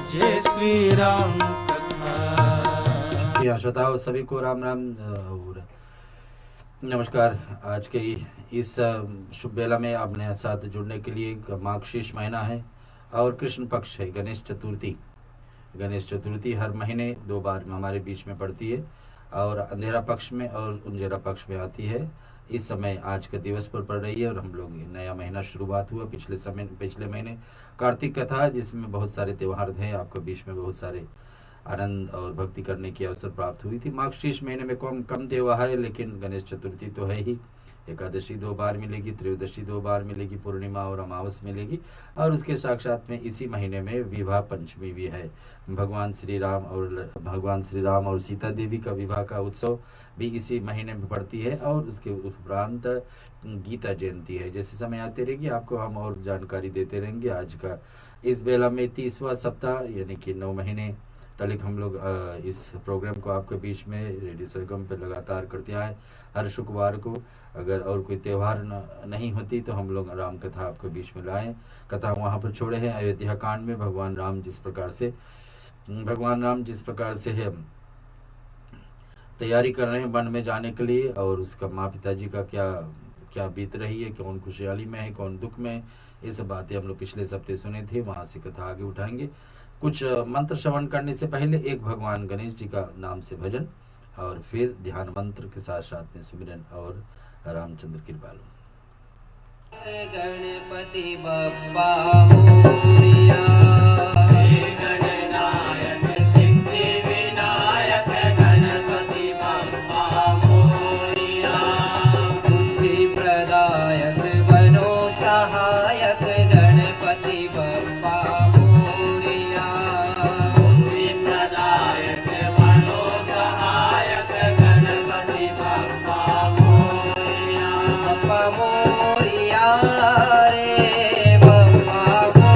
जय श्री राम कथा। श्रोताओं सभी को राम राम और नमस्कार। आज के इस शुभ बेला में आपने साथ जुड़ने के लिए मार्गशीर्ष महीना है और कृष्ण पक्ष है, गणेश चतुर्थी। गणेश चतुर्थी हर महीने 2 बार हमारे बीच में पड़ती है और अंधेरा पक्ष में और उंजेरा पक्ष में आती है। इस समय आज का दिवस पर पड़ रही है और हम लोग नया महीना शुरुआत हुआ। पिछले महीने कार्तिक कथा, जिसमें बहुत सारे त्यौहार थे, आपके बीच में बहुत सारे आनंद और भक्ति करने की अवसर प्राप्त हुई थी। मार्गशीर्ष महीने में कम त्यौहार है, लेकिन गणेश चतुर्थी तो है ही। एकादशी 2 बार मिलेगी, त्रयोदशी 2 बार मिलेगी, पूर्णिमा और अमावस मिलेगी और उसके साक्षात में इसी महीने में विवाह पंचमी भी है। भगवान श्री राम और सीता देवी का विवाह का उत्सव भी इसी महीने में पड़ती है और उसके उपरांत गीता जयंती है। जैसे समय आते रहेगी आपको हम और जानकारी देते रहेंगे। आज का इस बेला में 30वां सप्ताह यानी कि 9 महीने तलिक हम लोग इस प्रोग्राम को आपके बीच में रेडियो सरगम पे लगातार करते आए। हर शुक्रवार को अगर और कोई त्यौहार नहीं होती तो हम लोग राम कथा आपके बीच में लाएं। कथा वहाँ पर छोड़े हैं अयोध्या कांड में भगवान राम जिस प्रकार से है तैयारी कर रहे हैं वन में जाने के लिए, और उसका माँ पिताजी का क्या बीत रही है, कौन खुशहाली में है, कौन दुख में है, ये सब बातें हम लोग पिछले सप्ताह सुने थे। वहाँ से कथा आगे उठाएंगे। कुछ मंत्र श्रवण करने से पहले एक भगवान गणेश जी का नाम से भजन और फिर ध्यान मंत्र के साथ साथ में सुमिरन और रामचंद्र कृपालु। गणपति बप्पा मोरिया, रे बप्पा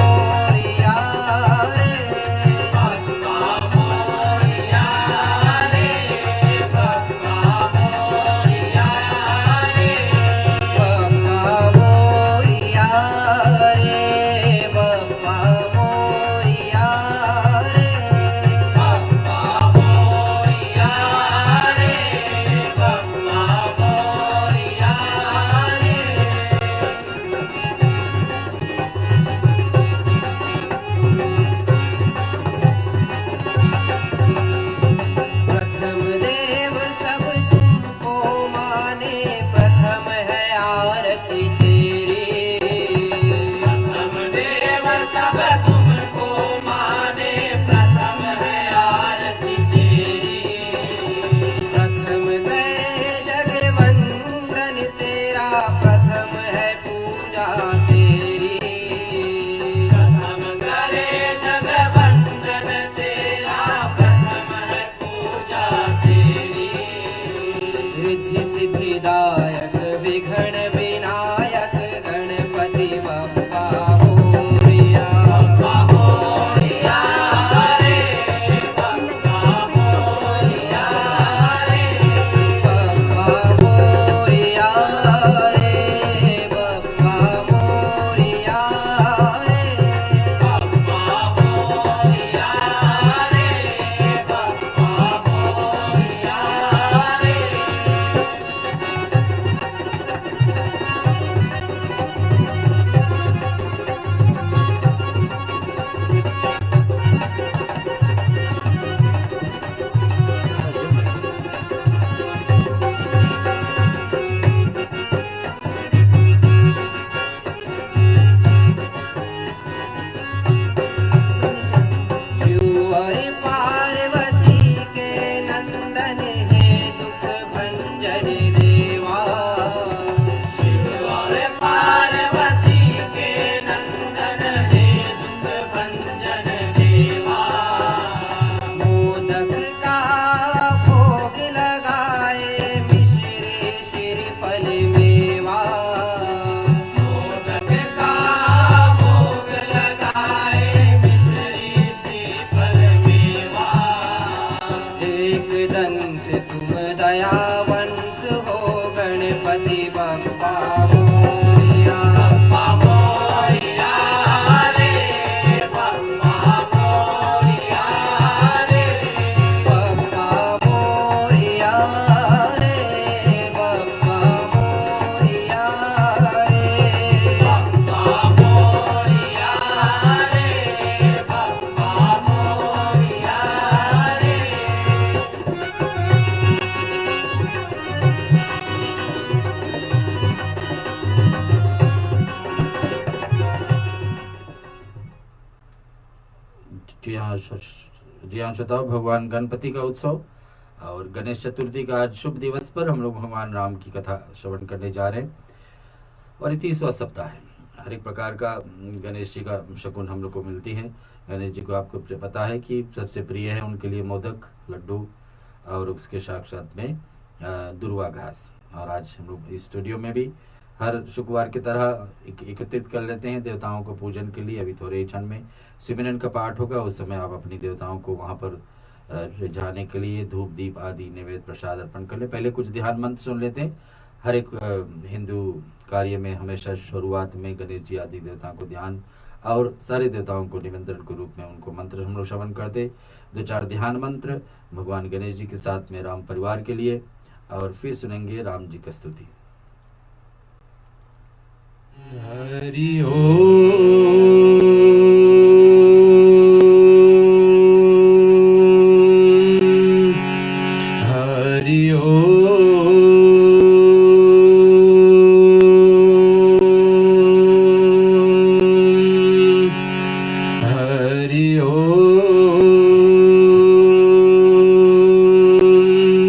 जी हाँ जी हाँ श्रोताओ, भगवान गणपति का उत्सव और गणेश चतुर्थी का आज शुभ दिवस पर हम लोग भगवान राम की कथा श्रवण करने जा रहे हैं। और ये 30वां सप्ताह है। हर एक प्रकार का गणेश जी का शकुन हम लोग को मिलती है। गणेश जी को आपको पता है कि सबसे प्रिय है उनके लिए मोदक, लड्डू और उसके साक्षात में दुर्वा घास। और आज हम लोग इस स्टूडियो में भी हर शुक्रवार की तरह एकत्रित कर लेते हैं देवताओं को पूजन के लिए। अभी थोड़े ही क्षण में सिमरन का पाठ होगा, उस समय आप अपनी देवताओं को वहाँ पर रिझाने के लिए धूप दीप आदि नैवेद्य प्रसाद अर्पण कर ले। पहले कुछ ध्यान मंत्र सुन लेते हैं। हर एक हिंदू कार्य में हमेशा शुरुआत में गणेश जी आदि देवताओं को ध्यान और सारे देवताओं को निमंत्रण के रूप में उनको मंत्र हम लोग श्रवण करते। 2-4 ध्यान मंत्र भगवान गणेश जी के साथ में राम परिवार के लिए, और फिर सुनेंगे राम जी की स्तुति। हरि ओम हरि ओम हरि ओम।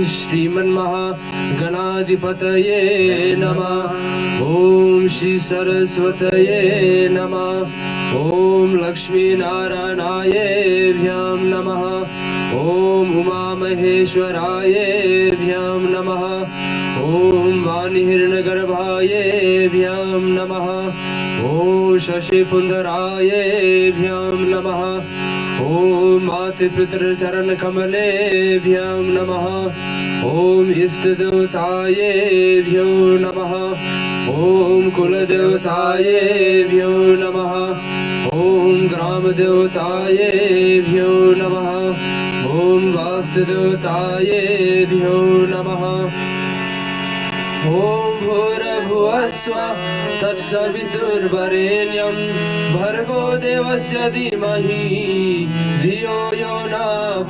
श्रीमन्महागणाधिपतये नमः। ओम श्री सरस्वतये नमः। ओम लक्ष्मी नारायणायेभ्यं नमः। ओम उमा महेश्वरायेभ्यं नमः। ओम वाणिहिरण्यगर्भायेभ्यं नमः। ओम शशिपुंजरायेभ्यं नमः। ओम मातृपितृचरणकमलेभ्यं नमः। ओम इष्टदेवतायेभ्यो नमः। ओम कुलदेवतायेभ्यो नमः। ओम ग्रामदेवतायेभ्यो नमः। ओम वास्तुदेवतायेभ्यो नमः। ओम भूर्भुवस्सुवः तत्सवितुर्वरेण्यं भर्गो देवस्य धीमहि धियो यो न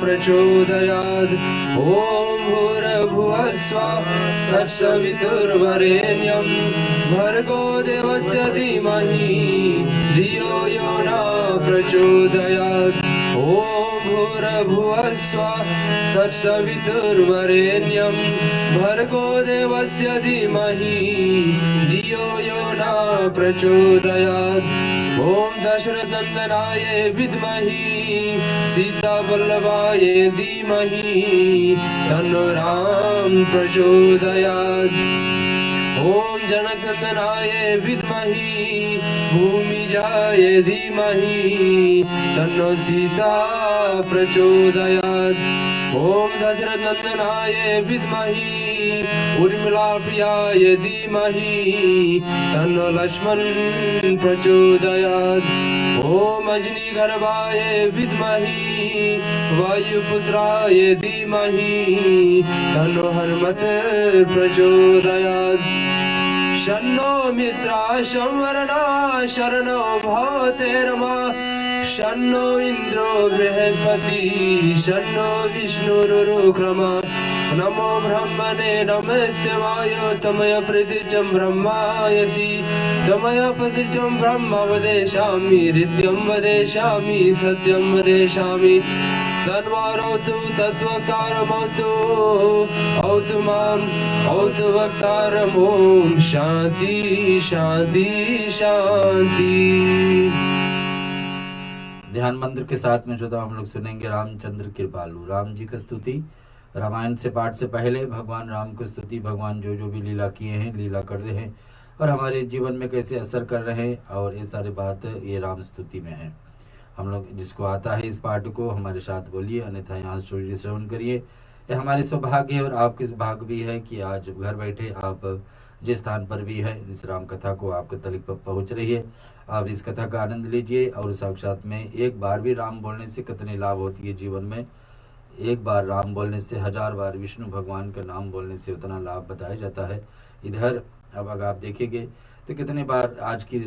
प्रचोदयात्। ओम भूर्भुवस्सुवः तत्सवितुर्वरेण्यं भर्गो देवस्य धीमहि धियो यो न प्रचोदयात्। ओम भूर्भुवस्सुवः तत्सवितुर्वरेण्यं भर्गो देवस्य धीमहि धियो यो न प्रचोदयात्। ओम दशरथनंदनाय विद्महि सीतावल्लभाय धीमहि तन्नो राम प्रचोदयात्। ओम जनकनंदनाय विद्महि भूमिजाय धीमहि तन्नो सीता प्रचोदयात्। ओम दशरथनंदनाय विद्महि उर्मिलाप्रियाय धीमहि तन्नो लक्ष्मण प्रचोदयात्। ओम अजनीगर्भाय विद्महि वायुपुत्राय धीमहि तन्नो हनुमत प्रचोदयात्। शन्नो मित्राः संवरणाः शरणो भवतेर्मा। शन्नो इन्द्रो बृहस्पतिः शन्नो विष्णुरुक्रमः। नमो ब्रह्मणे नमस्ते वायो तमय प्रतिचं ब्रह्मायसि। तमय प्रतिचं ब्रह्म वदेशामि हृद्यं वदेशामि सत्यं वदेशामि। तन्वारोतु तत्वक्तारमौतु औतु माम् औतु वक्तारम्। ओम शांति शांति शांति। ध्यान मंत्र के साथ में जो हम लोग सुनेंगे रामचंद्र कृपालु, राम जी की स्तुति। रामायण से पाठ से पहले भगवान राम की स्तुति, भगवान जो जो भी लीला किए हैं, लीला कर रहे हैं और हमारे जीवन में कैसे असर कर रहे हैं, और ये सारी बात ये राम स्तुति में है। हम लोग जिसको आता है इस पाठ को हमारे साथ बोलिए, अन्यथा यहाँ से श्रवण करिए। ये हमारे सौभाग्य है और आपके सौभाग्य भी है कि आज घर बैठे आप जिस स्थान पर भी है इस राम कथा को आपके तक पर पहुँच रही है। आप इस कथा का आनंद लीजिए। और साक्षात में एक बार भी राम बोलने से कितने लाभ होती है जीवन में। एक बार राम बोलने से 1000 बार विष्णु भगवान का नाम बोलने से उतना लाभ बताया जाता है। इधर अब अगर आप देखेंगे तो कितने बार आज की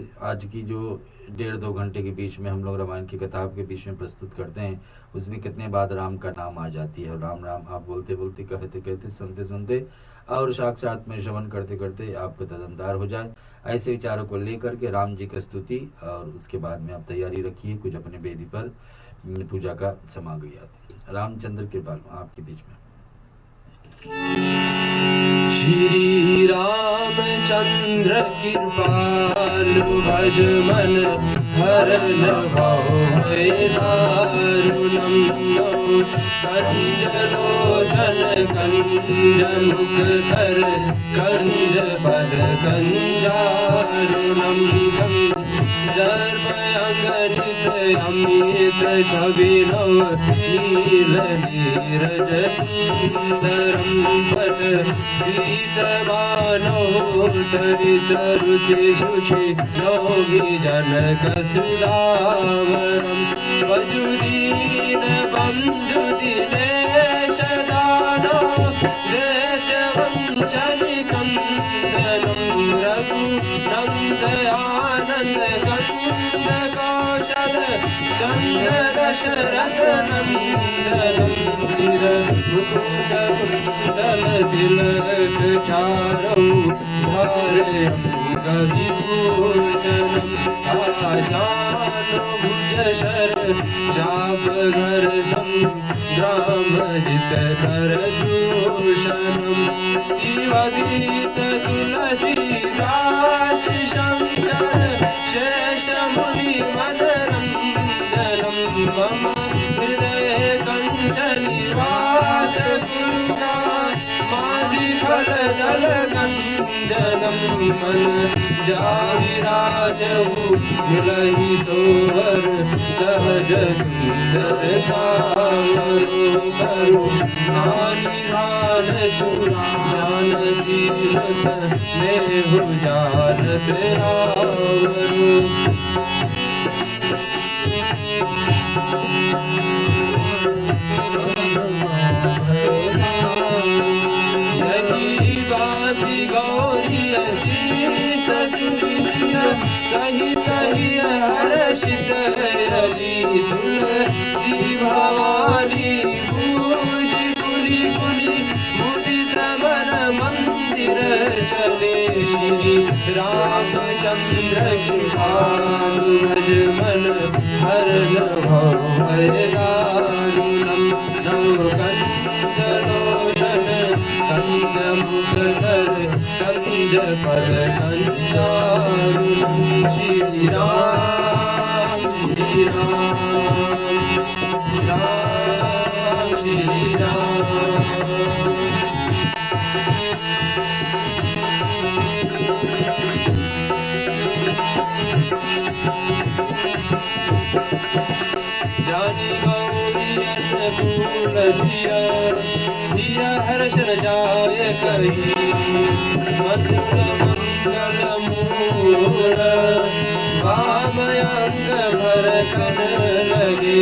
जो 1.5-2 घंटे के बीच में हम लोग रामायण की कथा के बीच में प्रस्तुत करते हैं, उसमें कितने बार राम का नाम आ जाती है। राम राम आप बोलते बोलते, कहते कहते, सुनते सुनते और साक्षात में श्रवण करते करते आपको तदंतार हो जाए। ऐसे विचारों को लेकर के राम जी की स्तुति और उसके बाद में आप तैयारी रखिए, कुछ अपने वेदी पर पूजा का सामग्री आती है। रामचंद्र कृपालु आपके बीच में। श्री रामचंद्र कृपालु भज मन हरन भय दारुणम कंज लोचन कंज मुख कर कंज पद कंजारुणम जर्मयंगनित अमित छविनव नील नीरज सुंदरम पद पीतमानोत्तरित रुचि शुचि योगी जनक सुदावरम वजुदीन बंधु दिनेश दानो देश वंचनि कंदनम रघु नंद आनंद कंद कौशल चंद्र दशरथ नंदनम सिर मुकुट कुंडल तिलक चारौ धारे अंगविभूषणम आजान भुज शर चाप घर संग्रामजित कर दूषणम दिवगीत तुलसी दास शंकर श्रेष्ठ मुनि मनरंजनम मम हृदय कंठ निवास माधि फल दल गंजनम मन जाविराजहु मिलहि सोवर सहज सुंदर सावरो करो नानिहाल सुरान शील स्नेहु जानत आवरो सहित ही हर्षित हरि तुलसी भवानी पूज पुरी पुरी मुदित मन मंदिर चले श्री रामचंद्र कृपालु भज मन हरन भय दारुणम नव कंज लोचन कंज मुख कर कंज पद कंजारुणम श्री राम श्री राम राम श्री राम। जानी गौरी अन्नपूर्ण सिया हिया हर्षण जाय कही मंगल मूल वामयंग भरतन लगे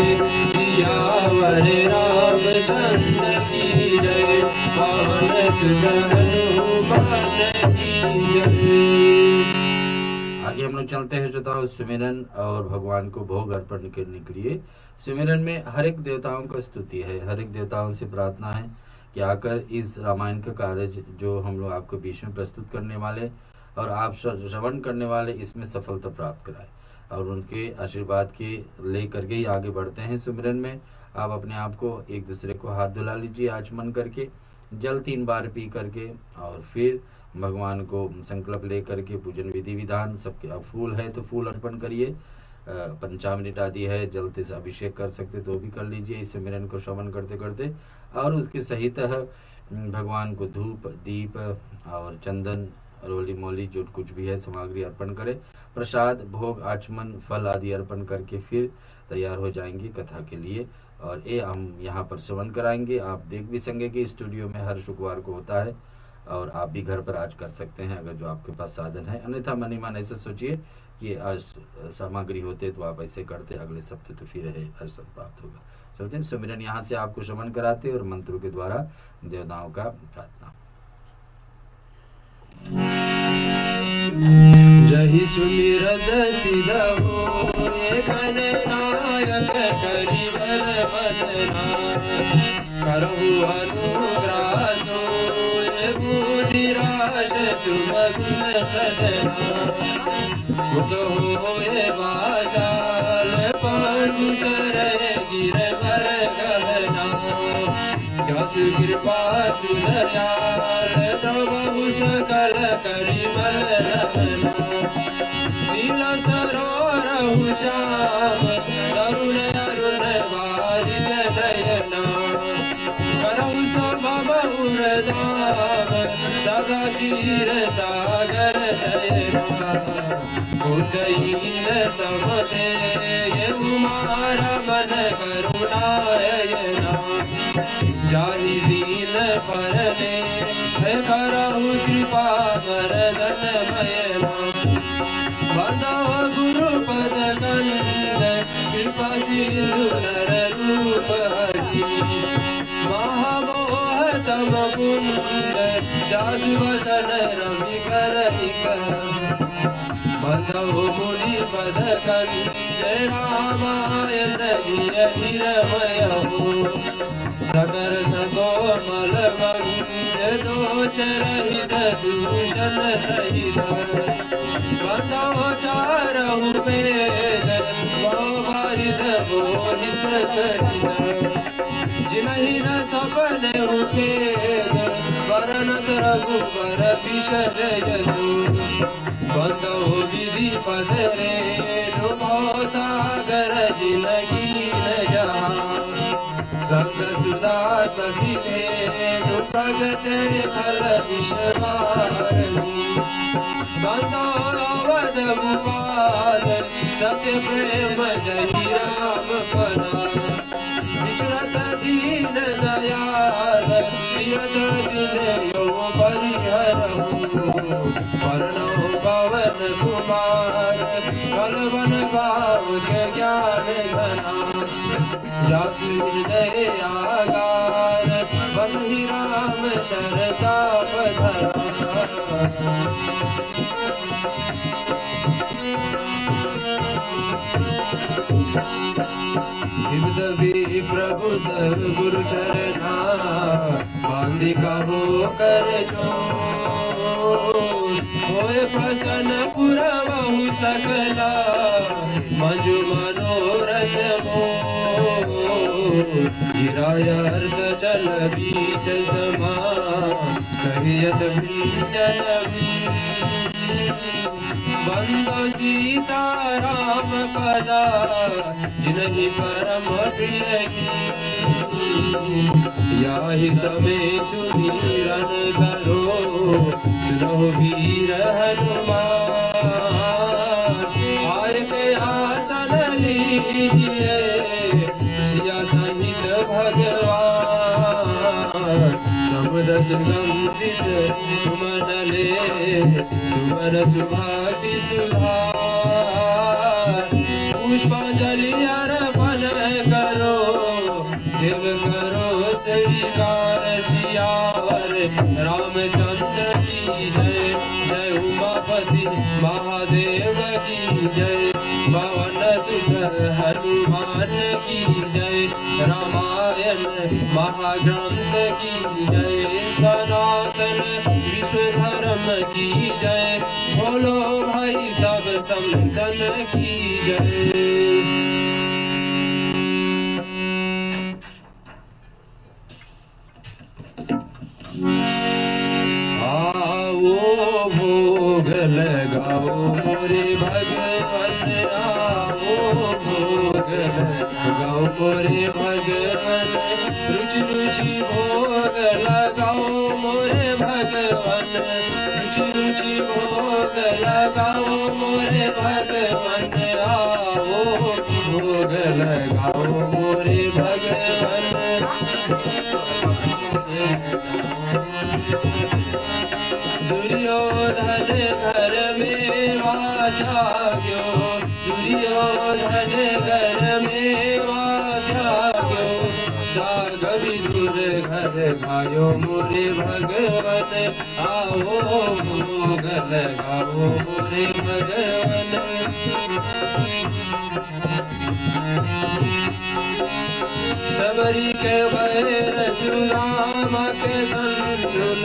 सियावर रामचंद्र की जय पवन सुत हनुमान की जय। आगे हम लोग चलते हैं श्रोताओं सुमिरन और भगवान को भोग अर्पण करने के लिए। सुमिरन में हर एक देवताओं का स्तुति है, हर एक देवताओं से प्रार्थना है कि आकर इस रामायण का कार्य जो हम लोग आपको बीच में प्रस्तुत करने वाले और आप श्रवण करने वाले इसमें सफलता प्राप्त कराए और उनके आशीर्वाद के ले करके ही आगे बढ़ते हैं। सुमिरन में आप अपने आप को एक दूसरे को हाथ धुला लीजिए आचमन करके, जल 3 बार पी करके और फिर भगवान को संकल्प ले करके पूजन विधि विधान सबके। अब फूल है तो फूल अर्पण करिए, पंचामृत आदि है जल से अभिषेक कर सकते तो भी कर लीजिए इस सुमिरन को श्रवण करते करते। और उसके सहित भगवान को धूप दीप और चंदन रोली मोली जो कुछ भी है सामग्री अर्पण करें, प्रसाद भोग आचमन फल आदि अर्पण करके फिर तैयार हो जाएंगे कथा के लिए। और ये हम यहाँ पर श्रवण कराएंगे। आप देख भी सकेंगे कि स्टूडियो में हर शुक्रवार को होता है और आप भी घर पर आज कर सकते हैं अगर जो आपके पास साधन है। अन्यथा मनी मन ऐसे सोचिए कि आज सामग्री होते तो आप ऐसे करते, अगले सप्ताह तो फिर है अवसर प्राप्त होगा। चलते हैं सुमिरन यहाँ से आपको श्रवण कराते और मंत्रों के द्वारा देवताओं का प्रार्थना। जहि सुमिरत सिद्ध होए गणनायक करिवर बदना करहु अनुग्रह सोए बुधिराश सुमगुण सदना मुख होए वाचाल पांचर गिरवर गहना जसु कृपा सुदयाल तब सकल करिमल रमना नील सरोरहु श्याम तरुण अरुण वारिज नयना करहु स्वभाव उर्धाम सदा चीर सागर शयना उदयीन समते कुमार मन करुणायना जाहि दीन परने करहु कृपा वरदन मयना बंदव गुरु पद कंद कृपा सिंधु नर रूप हरि महामोह तम कुंद जासु वदन रवि कर बंदव मुनि पद कंद रामायण गिर निरमय हो सगर सकोमल वंद दोष रहित दूषण सहित बंदव चारहु वेद वारिद बोधित सहित जिनहि न सपने भेद वरनत रघुबर विशद यशो बंदव विधि पद रे डुबो सागर जिनगी न जहाँ संत सुधा ससिले प्रगट फल विषवारणी बंदोवद भूपाल सत्य प्रेम जहि राम पदा विचरत दीन दयाल प्रियत दिन यो परिहरहु वर्णो पवन कुमार कलवन भाव के ज्ञान घना जासु हृदय आगार बसहि राम शरता पधरा विविध प्रबुद्ध गुरु चरना बांधिका हो कर जो होए प्रसन्न पुरवहु सकला मंजु मनोरथ मो गिराय अर्थ चल बीच समा कहियत भीजन बंदो सीता राम पदा जिनहि परम प्रिय याहि समय सुमिरन करो सुनो वीर हनुमान आय के आसन लीजिए सिया सहित भगवान समद सुगंधित सुमन ले सुमन सुभाति सुधार पुष्पांजलि अर्पण करो देव करो स्वीकार सियावर रामचंद्र की जय जय उमापति महादेव की जय पवन सुत हनुमान की जय रामायण महाग्रंथ की जय सनातन विश्व धर्म की जय बोलो भाई सब संतन की जय। आओ भोग लगाओ मोरे भगवन आओ भोग लगाओ मोरे भगवन रुचि रुचि भोग लगाओ मोरे भगवन रुचि रुचि भोग लगाओ मोरे भगवन आओ भोग लगाओ मोरे भगवन दुर्योधन घर में जाग्यो दुर्योधन घर में जाग्यो साग विदुर घर गायो मोरे भगवन, आओ भोग लगाओ मोरे भगवन। सबरी के बैर सुदामा के तंदुल,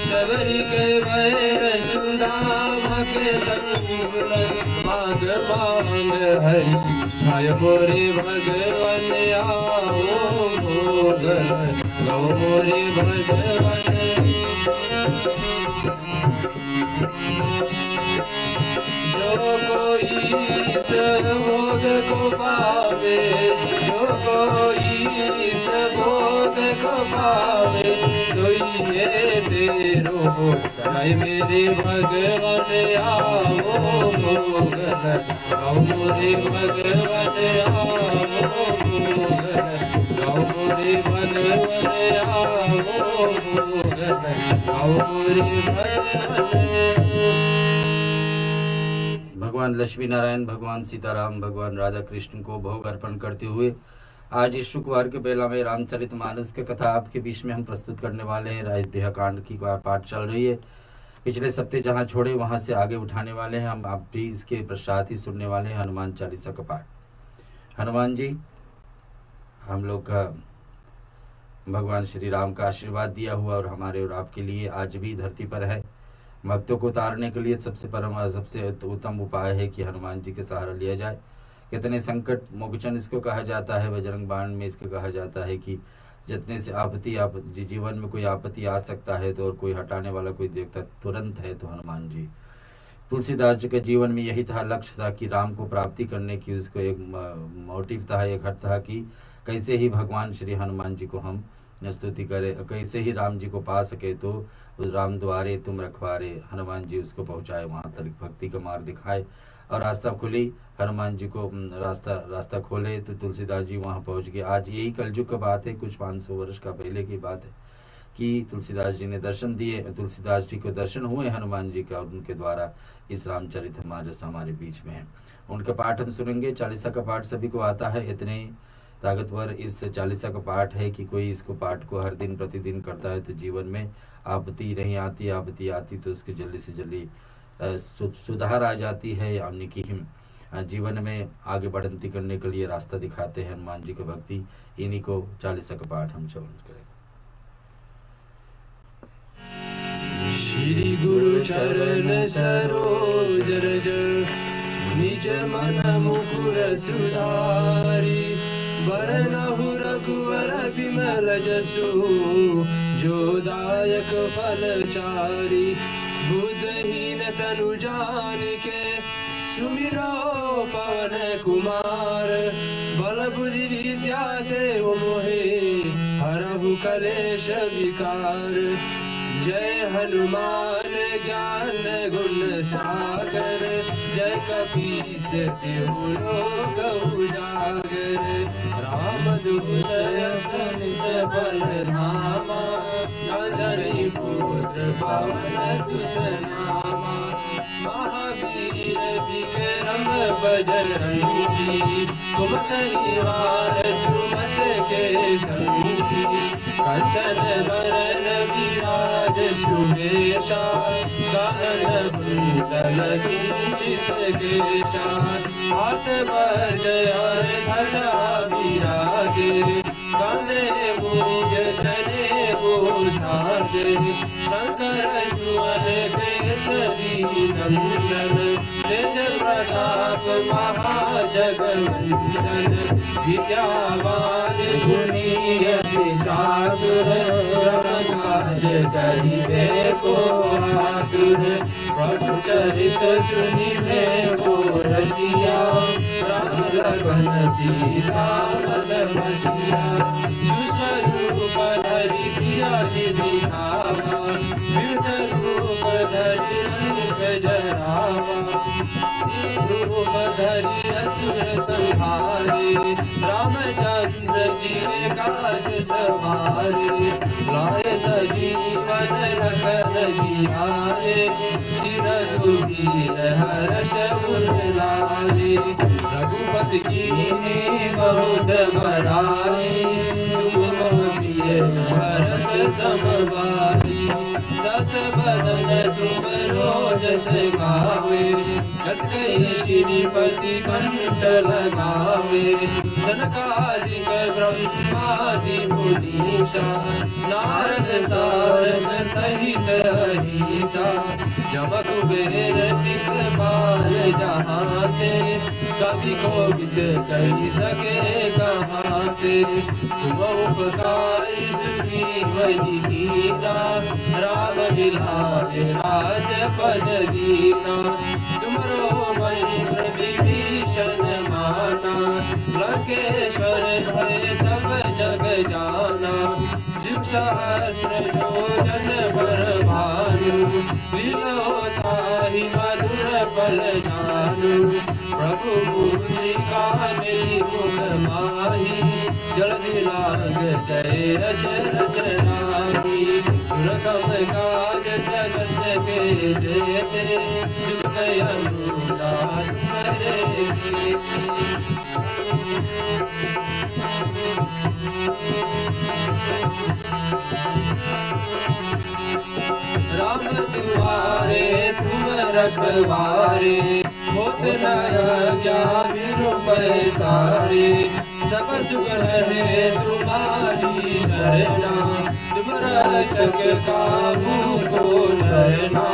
सबरी के बैर सुदामा के तंदुल, मांग मांग हरि आय मोरे भगवन, आओ भोग लगाओ मोरे भगवन। जो कोई इस भोग को पावे, जो कोई इस भोग को पावे, सोई ये तेरो सहाय मेरे भगवन, आओ भोग लगाओ मोरे भगवन, आओ भोग लगाओ मोरे भगवन, आओ भोग लगाओ मोरे भगवन। भगवान लक्ष्मी नारायण, भगवान सीताराम, भगवान राधा कृष्ण को भोग अर्पण करते हुए आज इस शुक्रवार के बेला में रामचरितमानस की कथा आपके बीच में हम प्रस्तुत करने वाले हैं। अयोध्या कांड की पाठ चल रही है। पिछले सप्ताह जहाँ छोड़े वहाँ से आगे उठाने वाले हैं हम। आप भी इसके पश्चात ही सुनने वाले हैं हनुमान चालीसा का पाठ। हनुमान जी हम लोग का भगवान श्री राम का आशीर्वाद दिया हुआ और हमारे और आपके लिए आज भी धरती पर है। भक्तों को उतारने के लिए सबसे उत्तम उपाय है कि हनुमान जी के सहारा लिया जाए। कितने संकट मोचन इसको कहा जाता है, बजरंग बाण में इसको कहा जाता है कि जितने से आप जीवन में कोई आपत्ति आ सकता है तो और कोई हटाने वाला कोई देवता तुरंत है तो हनुमान जी। तुलसीदास जी के जीवन में यही था, लक्ष्य था कि राम को प्राप्ति करने की उसको एक मोटिव था, एक हट था कि कैसे ही भगवान श्री हनुमान जी को हम स्तुति करें, कैसे ही राम जी को पा सके। तो राम द्वारे तुम रखवारे, हनुमान जी उसको पहुँचाए वहाँ तक, भक्ति का मार्ग दिखाए और रास्ता खुली। हनुमान जी को रास्ता खोले तो तुलसीदास जी वहाँ पहुँच गए। आज यही कलयुग का बात है, कुछ 500 वर्ष का पहले की बात है कि तुलसीदास जी ने दर्शन दिए। तुलसीदास जी को दर्शन हुए हनुमान जी का और उनके द्वारा इस रामचरितमानस हमारे बीच में है। उनका पाठ हम सुनेंगे। चालीसा का पाठ सभी को आता है, इतने ताकतवर इस चालीसा का पाठ है कि कोई इसको पाठ को हर दिन प्रतिदिन करता है तो जीवन में आपत्ति नहीं आती, आपत्ति आती तो उसकी जल्दी से जल्दी सुधार आ जाती है, यानी कि जीवन में आगे बढ़ंती करने के लिए रास्ता दिखाते हैं हनुमान जी को भक्ति। इन्हीं को चालीसा का पाठ हम श्रवण करें। श्री गुरु चरण सरोज रज, निज मन मुकुर सुधारी, बरनहु रघुवर विमल जसु, जो दायक फल चारि, बुद्धहीन तनु जानिके, सुमिरो पवन कुमार, बल बुद्धि विद्या देव मोहे, हरहु कलेश विकार। जय हनुमान ज्ञान गुण सागर, जय कपीस तिहु लोक उजागर। रामदूत अगणित बल धामा, अंजनी पुत्र पवन सुत नामा। महावीर विक्रम बजरंगी, कुमति निवार सुमत के संगी। कंचन बरन विराज सुबेशा, कानन कुंडल कुंचित केशा। हाथ वज्र और ध्वजा विराजे, कांधे मूंज जनेऊ साजे। शंकर सुवन केसरी नंदन, तेज प्रताप महाजगवंदन। विद्यावान गुणी अति चातुर, काज करिबे को आतुर। प्रभु चरित सुनिबे को रसिया, राम लखन सीता मन बसिया। सूक्ष्म रूप धरि सियाहि दिखावा, विकट रूप धरि रंग जरावा। रूप धरि असुर संहारे, रामचंद्र जी काज सवारे। लाए सजीवन लखन जियारे, चिरंजीव हर्ष उर लाए। रघुपति कीन्ही बहुत बड़ाई, तुम मम प्रिय भरत समवारी दस बदन तुम रोज से गावे जस कही श्रीपति कंठ लगावे सनकादिक ब्रह्मादि मुनीषा नारद सारद सहित अहिसा जब कुबेर दिक्पाल जहाँ से कभी कोविद कही सके कहाँ से तुम उपकारी सुखी वही कीना राम बिलाए राजपद दीना तुमरो मंत्र विभीषण माना लंकेश्वर भय सब जग जाना शिव सहस्र योजन पर भानु विलोताहि मधुर पल जानु प्रभु मुद्रिका मुख माही जल्दी लाग जय रच रचनाही दुर्गम काज जगत के जेते शिव अनुदास करे राम दुआरे तुम रखवारे होत न ज्ञान पैसारे सब सुख है तुम्हारी शरणा तुम रक्षक काहू को डरना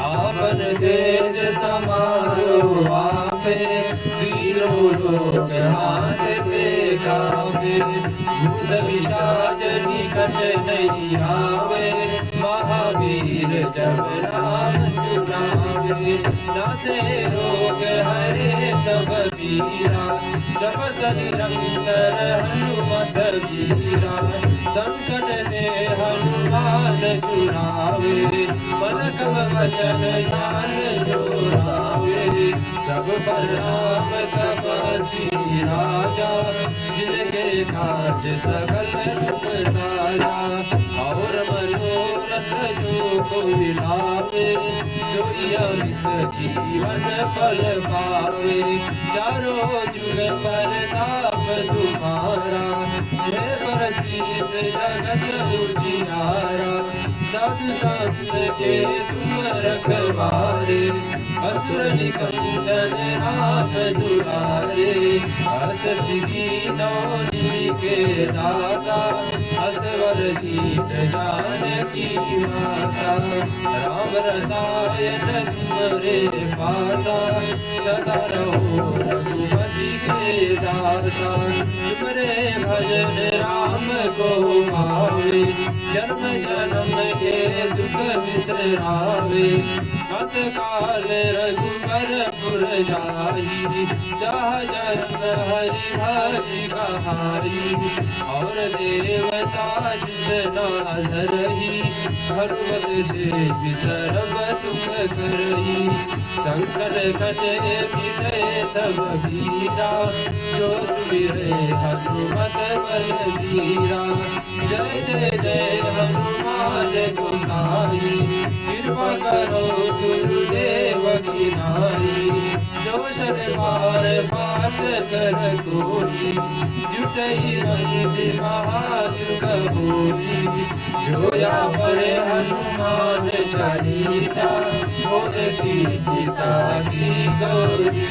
आपन तेज समारो आपे तीनों लोक हाथ से कावे भूत विषाद निकट नहीं आवे महावीर जब नाम सुनावे नासे रोग हरे सब पीरा जपत निरंतर हनुमत वीरा संकट ते हनुमान छुड़ावे मन कव वचन ध्यान जोड़ावे सब पर राम तपस्वी राजा जिनके काज सकल तुम साजा और मनोरथ जो कोई लावे सोई अमित जीवन फल पावे चारों जुग परताप तुम्हारा जय प्रसिद्ध जगत उजियारा साधु संत के तुम रखवारे असुर निकंदन राम दुलारे हर्ष सिद्धि नौनी के दाता असवर जीत जानकी माता राम रसायन तुम्हारे पासा सदा रहो रघुपति के दासा तुम्हारे भजन राम को पावे जन्म जन्म के दुख बिसरावे कत काल रघुबर पुर जाई चाह जन्म हरि भज कहाई और देवता सिद्ध नारही हनुमत से विसर्ग सुख करही संकट कटे विजय सब वीरा जो सुमिरे हनुमत बलवीरा जय जय जय हनुमान गोसाई कृपा करो गुरुदेव की नाई जो शनिवार पाठ कर कोई जुटई रही महासुख होई जो या पढ़े हनुमान चालीसा होत सीधी साखी गौरी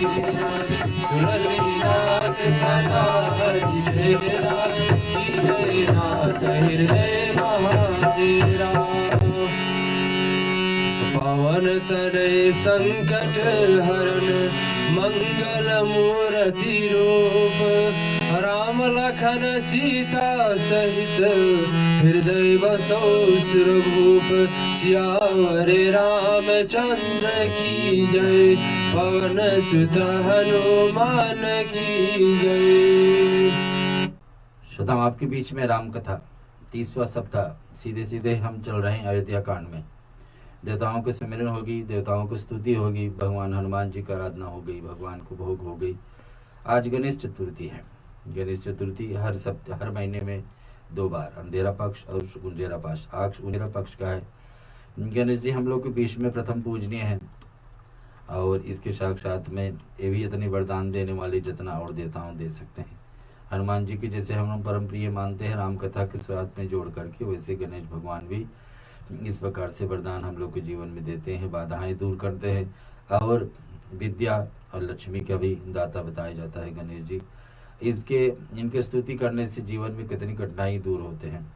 तुलसीदास सदा हरि तेरा कीजय नाथ हृदय महातेरा पवन तनय संकट हरण मंगल मूर्ति रूप राम लखन सीता सहित हृदय बसो सुरभूप सियावर रामचंद्र की जय पवन सुत हनुमान की जय। श्रोताओं, आपके बीच में राम कथा 30वां सप्ताह सीधे सीधे हम चल रहे हैं अयोध्या कांड में। देवताओं को सिमरन होगी, देवताओं को स्तुति होगी, भगवान हनुमान जी की आराधना हो गई, भगवान को भोग हो गई। आज गणेश चतुर्थी है। गणेश चतुर्थी हर महीने में 2 बार, अंधेरा पक्ष और उंजेरा पक्ष। आज उंजेरा पक्ष का है। गणेश जी हम लोग के बीच में प्रथम पूजनीय है और इसके साथ साथ में ये भी इतनी वरदान देने वाले जितना और देवताओं दे सकते हैं। हनुमान जी की जैसे हम परम प्रिय मानते हैं राम कथा के स्वाद में जोड़ करके, वैसे गणेश भगवान भी इस प्रकार से वरदान हम लोग के जीवन में देते हैं, बाधाएं दूर करते हैं और विद्या और लक्ष्मी का भी दाता बताया जाता है गणेश जी। इनके स्तुति करने से जीवन में कितनी कठिनाई दूर होते हैं।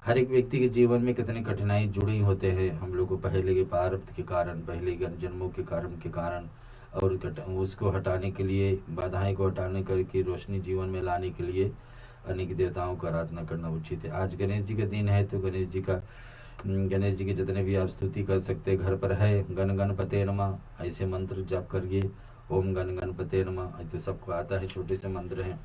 हर एक व्यक्ति के जीवन में कितनी कठिनाई जुड़ी होते हैं हम लोग को, पहले के प्रारब्ध के कारण, पहले जन्मों के कारण और उसको हटाने के लिए, बाधाएं को हटाने करके रोशनी जीवन में लाने के लिए अनेक देवताओं का आराधना करना उचित है। आज गणेश जी का दिन है तो गणेश जी के जितने भी आप स्तुति कर सकते हैं, घर पर है गण गणपते नमः ऐसे मंत्र जाप करिए, ओम गण गणपते नमः, तो सबको आता है, छोटे से मंत्र हैं,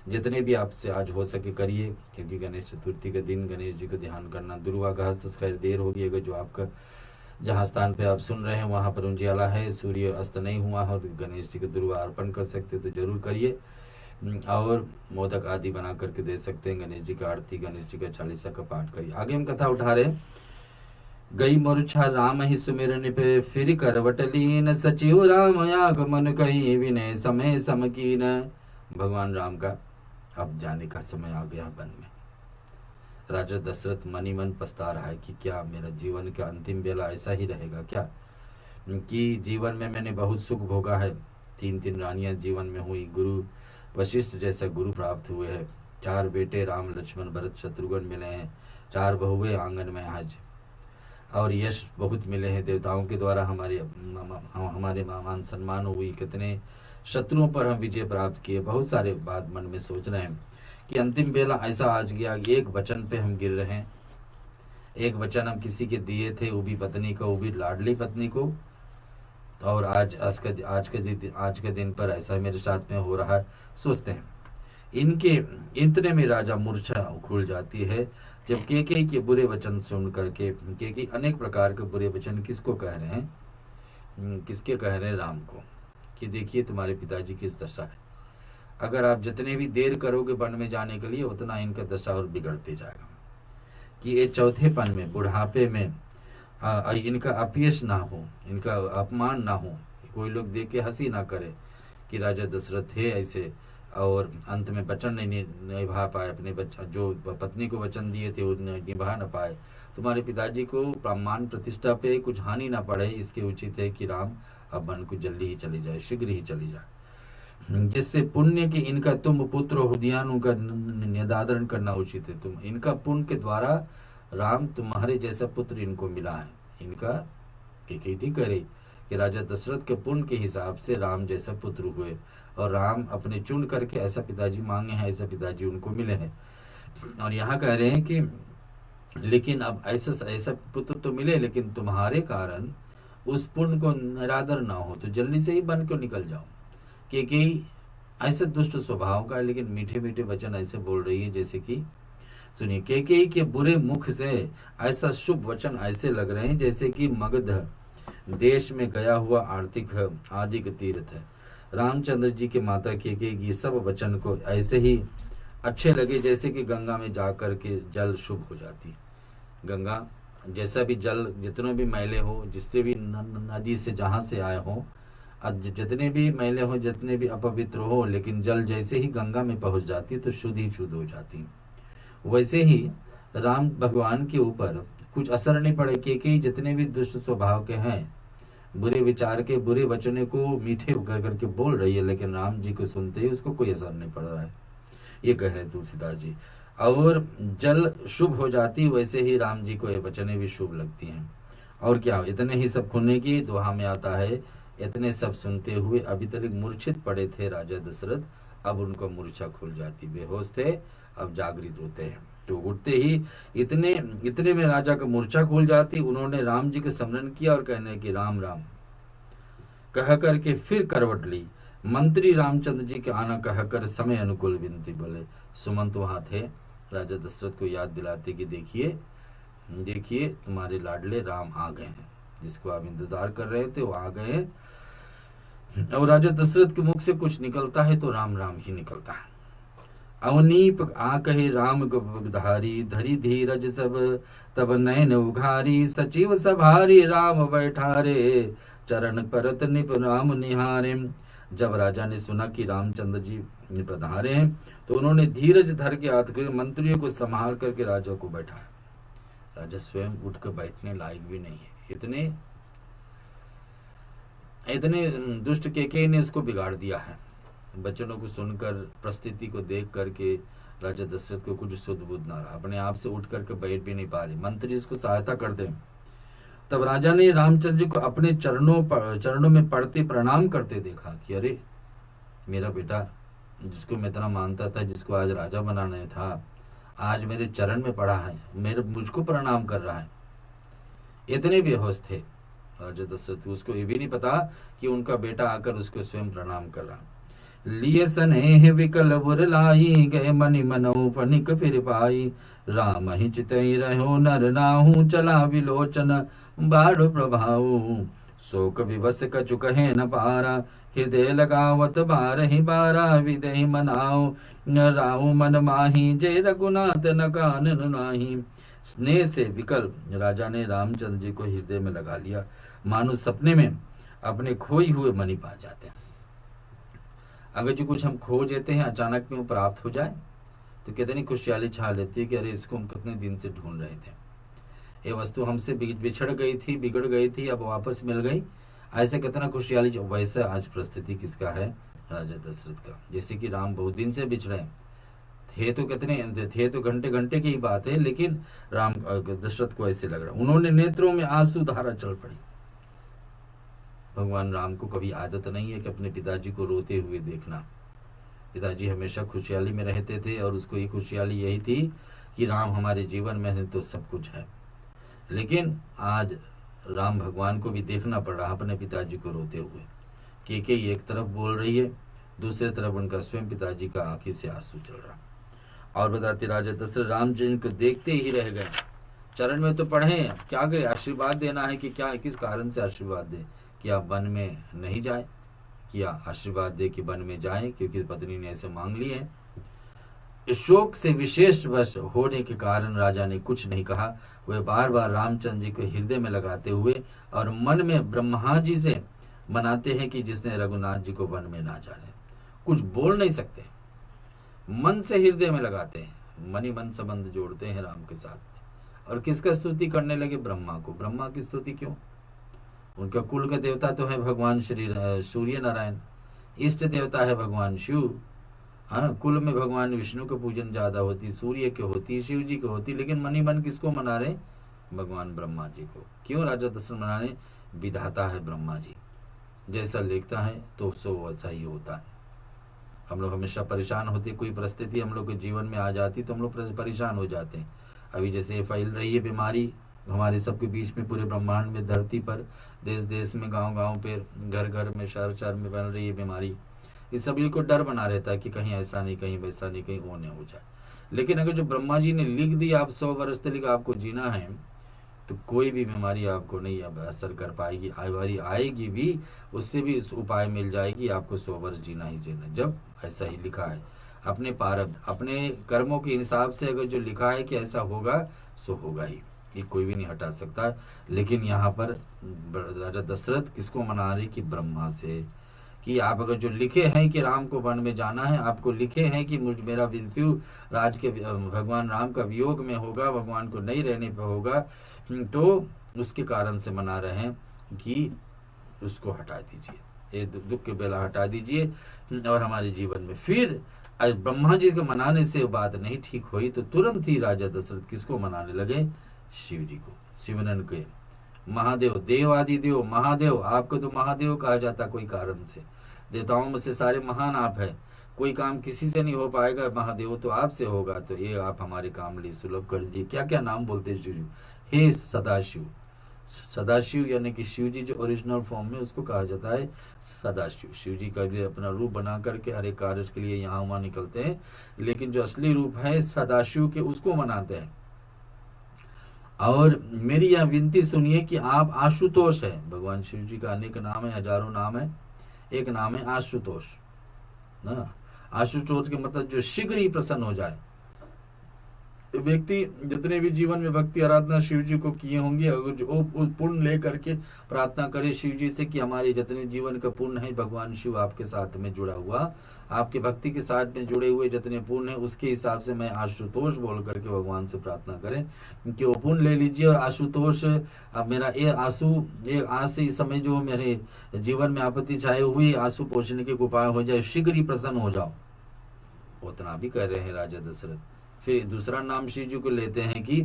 जितने भी आपसे आज हो सके करिए, क्योंकि गणेश चतुर्थी का दिन गणेश जी को ध्यान करना। दुर्वाघास खैर देर होगी, अगर जो आपका जहाँ स्थान पे आप सुन रहे हैं वहाँ पर उजियाला है, सूर्य अस्त नहीं हुआ और गणेश जी को दुर्वा अर्पण कर सकते तो जरूर करिए, और मोदक आदि बना करके दे सकते हैं। गणेश जी का आरती, गणेश जी का चालीसा का पाठ करिए। आगे हम कथा उठा रहे हैं। गई मूर्छा राम ही सुमिरन पे फिर करवट लीन, सचिव राम आगमन कहीं विनय समय समकीन। भगवान राम का अब जाने का समय आ गया वन में। राजा दशरथ मन ही मन पछता रहा है कि क्या मेरा जीवन का अंतिम बेला ऐसा ही रहेगा क्या, कि जीवन में मैंने बहुत सुख भोगा है, 3 रानियां जीवन में हुई, गुरु वशिष्ठ जैसा गुरु प्राप्त हुए हैं, 4 बेटे राम लक्ष्मण भरत शत्रुघ्न मिले हैं, 4 बहुएं आंगन में आज, और यश बहुत मिले हैं देवताओं के द्वारा, हमारे मान सम्मान हुई, कितने शत्रुओं पर हम विजय प्राप्त किए। बहुत सारे बात मन में सोच रहे हैं कि अंतिम बेला ऐसा आज गया, एक वचन पे हम गिर रहे हैं। एक वचन हम किसी के दिए थे, वो भी पत्नी को, वो भी लाडली पत्नी को, और आज के दिन पर ऐसा मेरे साथ में हो रहा है। सोचते हैं इनके इतने में राजा मूर्छा खुल जाती है, जब केकई के बुरे वचन सुन करके, केकई अनेक प्रकार के बुरे वचन किसको कह रहे हैं, किसके कह रहे हैं, राम को, कि देखिए तुम्हारे पिताजी किस दशा है, अगर आप जितने भी देर करोगे वन में जाने के लिए उतना इनका दशा और बिगड़ते जाएगा, कि ये चौथेपन में, बुढ़ापे में इनका अपयश ना हो, इनका अपमान ना हो, कोई लोग देख के हंसी ना करे कि राजा दशरथ थे ऐसे, और अंत में वचन नहीं निभा पाए, अपने जो पत्नी को वचन दिए थे वो निभा ना पाए, तुम्हारे पिताजी को मान प्रतिष्ठा पे कुछ हानि ना पड़े, इसके उचित है कि राम अब वन को जल्दी ही चली जाए, शीघ्र ही चली जाए, जिससे पुण्य की इनका तुम पुत्र हो ध्यान उनका निदादरण करना उचित है। तुम इनका पुण्य के द्वारा राम तुम्हारे जैसा पुत्र इनको मिला है, इनका ठीक करे कि राजा दशरथ के पुण्य के हिसाब से राम जैसा पुत्र हुए, और राम अपने चुन करके ऐसा पिताजी मांगे हैं, ऐसा पिताजी उनको मिले हैं। और यहाँ कह रहे हैं कि लेकिन अब ऐसा पुत्र तो मिले, लेकिन तुम्हारे कारण उस पुण्य को निरादर ना हो, तो जल्दी से ही बन को निकल जाओ। कि ऐसे दुष्ट स्वभाव का, लेकिन मीठे मीठे वचन ऐसे बोल रही है जैसे कि सुनिए, केकई के बुरे मुख से ऐसा शुभ वचन ऐसे लग रहे हैं जैसे कि मगध देश में गया हुआ आर्थिक आदिक तीर्थ है। रामचंद्र जी के माता केकई की सब वचन को ऐसे ही अच्छे लगे जैसे कि गंगा में जाकर के जल शुभ हो जाती। गंगा जैसा भी जल, जितने भी मैले हो, जिससे भी नदी से जहाँ से आए हो, जितने भी मैले हो, जितने भी अपवित्र हो, लेकिन जल जैसे ही गंगा में पहुँच जाती तो शुद्ध ही शुद्ध हो जाती। वैसे ही राम भगवान के ऊपर कुछ असर नहीं पड़े, क्योंकि जितने भी दुष्ट स्वभाव के हैं, बुरे विचार के, बुरे वचनों को मीठे कर करके बोल रही है, लेकिन राम जी को सुनते ही उसको कोई असर नहीं पड़ रहा है, ये कह रहे तुलसीदास जी। और जल शुभ हो जाती, वैसे ही राम जी को ये वचनें भी शुभ लगती हैं। और क्या, इतने ही सब खुलने की दोहा में आता है, इतने सब सुनते हुए अभी तक मूर्छित पड़े थे राजा दशरथ, अब उनको मूर्छा खुल जाती, बेहोश थे अब जागृत होते हैं। तो उठते ही इतने में राजा का मूर्छा खुल जाती, उन्होंने राम जी के स्मरण किया और कहने की राम राम कह करके फिर करवट ली। मंत्री रामचंद्र जी के आना कहकर समय अनुकूल विनती बोले। सुमंत वहां थे, राजा दशरथ को याद दिलाते कि देखिए तुम्हारे लाडले राम आ गए हैं, जिसको आप इंतजार कर रहे थे वो आ गए हैं। और राजा दशरथ के मुख से कुछ निकलता है तो राम राम ही निकलता है। अवनीप आ कहे राम धारी, धरी धीरज सब तब नयन उघारी, सचिव सभारी राम बैठारे, चरण परत निप राम निहारे। जब राजा ने सुना कि रामचंद्र जी पधारे हैं। तो उन्होंने धीरज धर के आकर मंत्रियों को संभाल करके राजा को बैठाया। राजा स्वयं उठ कर बैठने लायक भी नहीं है, इतने इतने दुष्ट केकई ने इसको बिगाड़ दिया है। वचनों को सुनकर, परिस्थिति को देख करके राजा दशरथ को कुछ सुध बुध ना रहा, अपने आप से उठ करके बैठ भी नहीं पा रहे, मंत्री इसको सहायता करते। तब राजा ने रामचंद्र जी को अपने चरणों में पड़ते प्रणाम करते देखा कि अरे मेरा बेटा, जिसको मैं इतना मानता था, जिसको आज राजा बनाना था, आज मेरे चरण में पड़ा है, मुझको प्रणाम कर रहा है। इतने बेहोश थे राजा दशरथ, उसको ये भी नहीं पता कि उनका बेटा आकर उसको स्वयं प्रणाम कर रहा। लिए सनेह विकल बुर लाई, गए मनि मनौ फनिक फिर पाई, राम ही चितई रहो नर नाहू, चला विलोचन बाढ़ प्रभाऊ, शोक विवश कछु कहे न पारा, हृदय लगावत बारहि बारा, विदेहि मनाओ राहु मन माही, जय रघुनाथ न कानन नाही। स्नेह से विकल राजा ने रामचंद्र जी को हृदय में लगा लिया, मानो सपने में अपने खोई हुए मणि पा जाते हैं। अगर जो कुछ हम खो देते हैं अचानक में वो प्राप्त हो जाए तो कितनी खुशहाली छा लेती है कि अरे इसको हम कितने दिन से ढूंढ रहे थे, ये वस्तु हमसे बिछड़ गई थी, बिगड़ गई थी, अब वापस मिल गई, ऐसे कितना खुशहाली। वैसे आज परिस्थिति किसका है? राजा दशरथ का। जैसे कि राम बहुत दिन से बिछड़े थे, तो कितने थे तो घंटे घंटे की बात है, लेकिन राम दशरथ को ऐसे लग रहा, उन्होंने नेत्रों में आंसू धारा चल पड़ी। भगवान राम को कभी आदत नहीं है कि अपने पिताजी को रोते हुए देखना। पिताजी हमेशा खुशहाली में रहते थे और उसको ये खुशहाली यही थी कि राम हमारे जीवन में है तो सब कुछ है। लेकिन आज राम भगवान को भी देखना पड़ रहा अपने पिताजी को रोते हुए। केकई एक तरफ बोल रही है, दूसरी तरफ उनका स्वयं पिताजी का आंखी से आंसू चल रहा। और बताते राजा दशरथ राम जी को देखते ही रह गए। चरण में तो पढ़े, क्या करे, आशीर्वाद देना है कि क्या, किस कारण से आशीर्वाद दे, कि आप वन में नहीं जाए, क्या आशीर्वाद दे कि वन में जाए, क्योंकि पत्नी ने ऐसे मांग ली है। इस शोक से विशेष वश होने के कारण राजा ने कुछ नहीं कहा। वह बार बार रामचंद्र जी को हृदय में लगाते हुए और मन में ब्रह्मा जी से मनाते हैं कि जिसने रघुनाथ जी को वन में ना जाने। कुछ बोल नहीं सकते, मन से हृदय में लगाते हैं, मन ही मन संबंध जोड़ते हैं राम के साथ। और किसका स्तुति करने लगे? ब्रह्मा को। ब्रह्मा की स्तुति क्यों? उनका कुल का देवता तो है भगवान श्री सूर्य नारायण, इष्ट देवता है भगवान शिव। हाँ, कुल में भगवान विष्णु का पूजन ज्यादा होती, सूर्य के होती, शिव जी को होती, लेकिन मनी मन किसको मना रहे? भगवान ब्रह्मा जी को। क्यों राजा दशरथ मना रहे? विधाता है ब्रह्मा जी, जैसा लिखता है तो सो वैसा ही होता है। हम लोग हमेशा परेशान होते, कोई परिस्थिति हम लोग के जीवन में आ जाती तो हम लोग परेशान हो जाते हैं। अभी जैसे फैल रही है बीमारी हमारे सबके बीच में, पूरे ब्रह्मांड में, धरती पर, देश देश में, गांव गांव पे, घर घर में, शहर शहर में फैल रही है बीमारी। इस सभी को डर बना रहता है कि कहीं ऐसा नहीं, कहीं वैसा नहीं, कहीं वो नहीं हो जाए। लेकिन अगर जो ब्रह्मा जी ने लिख दिया आप 100 वर्ष तक आपको जीना है, तो कोई भी बीमारी आपको नहीं अब असर कर पाएगी। बीमारी आएगी भी, उससे भी उपाय मिल जाएगी, आपको 100 वर्ष जीना ही जीना, जब ऐसा ही लिखा है। अपने प्रारब्ध, अपने कर्मों के हिसाब से अगर जो लिखा है कि ऐसा होगा, सो होगा ही, ये कोई भी नहीं हटा सकता। लेकिन यहाँ पर राजा दशरथ किसको मना रहे? कि ब्रह्मा से, कि आप अगर जो लिखे हैं कि राम को वन में जाना है, आपको लिखे हैं कि मेरा मृत्यु राज के भगवान राम का वियोग में होगा, भगवान को नहीं रहने पर होगा, तो उसके कारण से मना रहे हैं कि उसको हटा दीजिए, ये दुख के बेला हटा दीजिए और हमारे जीवन में। फिर आज ब्रह्मा जी को मनाने से बात नहीं ठीक हुई तो तुरंत ही राजा दशरथ किसको मनाने लगे? शिव जी को, शिवनन के महादेव, देव आदि देव, महादेव। आपको तो महादेव कहा जाता कोई कारण से, देवताओं में से सारे महान आप है, कोई काम किसी से नहीं हो पाएगा, महादेव तो आपसे होगा, तो ये आप हमारे काम लिए सुलभ कर दीजिए। क्या क्या नाम बोलते हैं शिव जी? हे सदाशिव, सदाशिव यानी कि शिव जी जो ओरिजिनल फॉर्म में, उसको कहा जाता है सदाशिव। शिव जी का भी अपना रूप बना करके हर एक कार्य के लिए यहाँ वहाँ निकलते हैं, लेकिन जो असली रूप है सदाशिव के, उसको मनाते हैं। और मेरी यह विनती सुनिए कि आप आशुतोष है, भगवान शिव जी का अनेक नाम है, हजारों नाम है, एक नाम है आशुतोष ना। आशुतोष के मतलब जो शीघ्र ही प्रसन्न हो जाए, व्यक्ति जितने भी जीवन में भक्ति आराधना शिव जी को किए होंगे, अगर जो उस पुण्य ले करके प्रार्थना करे शिव जी से कि हमारे जितने जीवन का पुण्य है भगवान शिव आपके साथ में जुड़ा हुआ, आपके भक्ति के साथ में जुड़े हुए जितने पुण्य है उसके हिसाब से मैं आशुतोष बोल करके भगवान से प्रार्थना करें कि वो पुण्य ले लीजिए। और आशुतोष, अब मेरा ये आस इस समय जो मेरे जीवन में आपत्ति छाए हुई आंसू पोषण के उपाय हो जाए, शीघ्र ही प्रसन्न हो जाओ, उतना भी कर रहे हैं राजा दशरथ। फिर दूसरा नाम शिव जी को लेते हैं कि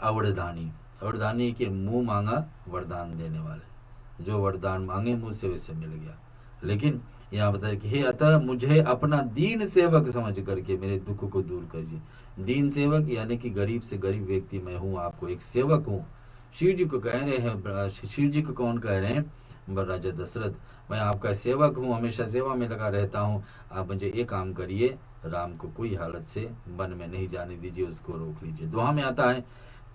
अवरदानी। अवरदानी के मुंह मांगा वरदान देने वाले, जो वरदान मांगे मुझसे वैसे मिल गया। लेकिन यहाँ बताया कि हे अतः मुझे अपना दीन सेवक समझ करके मेरे दुख को दूर करिए। दीन सेवक यानी कि गरीब से गरीब व्यक्ति मैं हूँ, आपको एक सेवक हूँ। शिव जी को कह रहे हैं, शिव जी को कौन कह रहे हैं? राजा दशरथ, मैं आपका सेवक हूँ, हमेशा सेवा में लगा रहता हूँ, आप मुझे एक काम करिए, राम को कोई हालत से वन में नहीं जाने दीजिए, उसको रोक लीजिए। दोहा में आता है,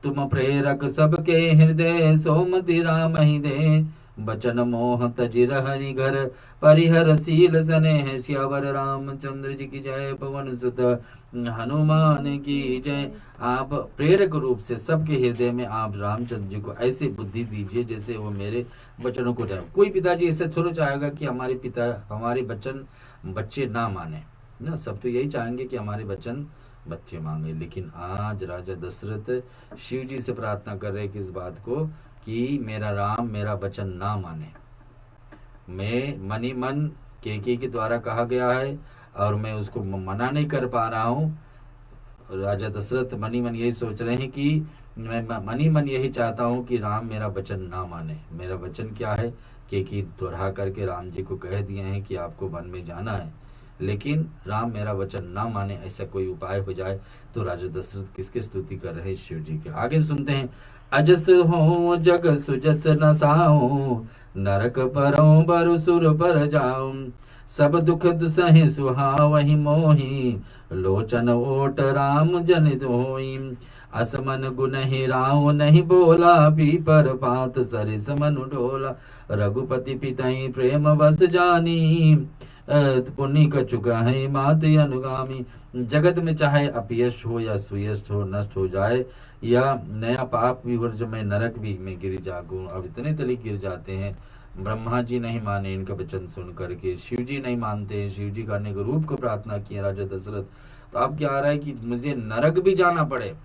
तुम प्रेरक सबके हृदय, सोमति राम ही दे, बचन मोह तजिर हरि घर, परिहर सील स्नेह, श्यावर रामचंद्र जी की जय, पवन सुत हनुमान की जय। आप प्रेरक रूप से सबके हृदय में आप रामचंद्र जी को ऐसे बुद्धि दीजिए जैसे वो मेरे वचनों को जाए। कोई पिताजी ऐसे थोड़ा चाहेगा कि हमारे वचन बच्चे ना माने ना, सब तो यही चाहेंगे कि हमारे वचन बच्चे मांगे। लेकिन आज राजा दशरथ शिव जी से प्रार्थना कर रहे किस बात को, कि मेरा राम मेरा वचन ना माने। मैं मनी मन के द्वारा कहा गया है और मैं उसको मना नहीं कर पा रहा हूँ। राजा दशरथ मनी मन यही सोच रहे हैं कि मैं मनी मन यही चाहता हूँ कि राम मेरा वचन ना माने। मेरा वचन क्या है? कि दोहरा करके राम जी को कह दिए हैं कि आपको वन में जाना है, लेकिन राम मेरा वचन ना माने, ऐसा कोई उपाय हो जाए। तो राजा दशरथ किसकी स्तुति कर रहे हैं? शिव जी के। आगे सुनते हैं, अजस हो जग सुजस न साऊं, नरक परों बरु सुर पर जाऊं, सब दुख दुसहि सुहावहि मोहि, लोचन ओट राम जन दोई, असमन गुनहि राव नहीं बोला, पीपर पात सरिस मनु डोला, रघुपति पितई प्रेम बस जानी, पुण्य कछुक है मात अनुगामी। जगत में चाहे अपयश हो या सुयश हो, नष्ट हो जाए या नया पाप भी वर्ज में नरक भी में गिर जागू, अब इतने तले गिर जाते हैं। ब्रह्मा जी नहीं माने इनका वचन सुन करके, शिव जी नहीं मानते हैं, शिव जी का अनेक रूप को प्रार्थना किया राजा दशरथ। तो अब क्या आ रहा है कि मुझे नरक भी जाना पड़े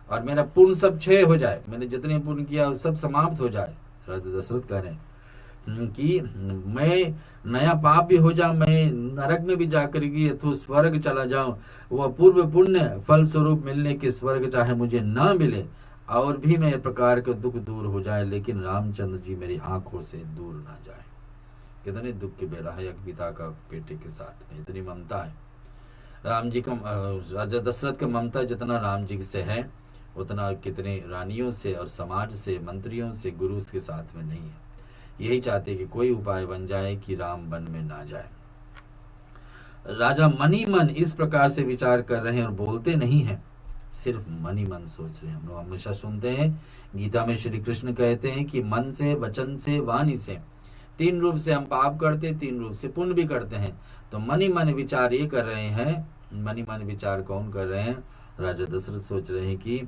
और मेरा पुण्य सब क्षय हो जाए, मैंने जितने पुण्य किया सब समाप्त हो जाए। राजा दशरथ कह रहे हैं कि मैं नया पाप भी हो जाऊं, मैं नरक में भी जाकर के अथवा स्वर्ग चला जाऊं, वह पूर्व पुण्य फल स्वरूप मिलने के स्वर्ग चाहे मुझे ना मिले और भी मैं प्रकार के दुख दूर हो जाए, लेकिन रामचंद्र जी मेरी आंखों से दूर ना जाए। कितने दुख के बेरा है एक पिता का बेटे के साथ में, इतनी ममता है राम जी का। राजा दशरथ का ममता जितना राम जी से है उतना कितने रानियों से और समाज से, मंत्रियों से, गुरु के साथ में नहीं है। यही चाहते कि कोई उपाय बन जाए कि राम वन में ना जाए। राजा मनी मन इस प्रकार से विचार कर रहे हैं और बोलते नहीं हैं, सिर्फ मनी मन सोच रहे हैं। हम लोग हमेशा सुनते हैं गीता में श्री कृष्ण कहते हैं कि मन से, वचन से, वाणी से, तीन रूप से हम पाप करते, तीन रूप से पुण्य भी करते हैं। तो मनी मन विचार ये कर रहे हैं। मनी मन विचार कौन कर रहे हैं? राजा दशरथ सोच रहे हैं कि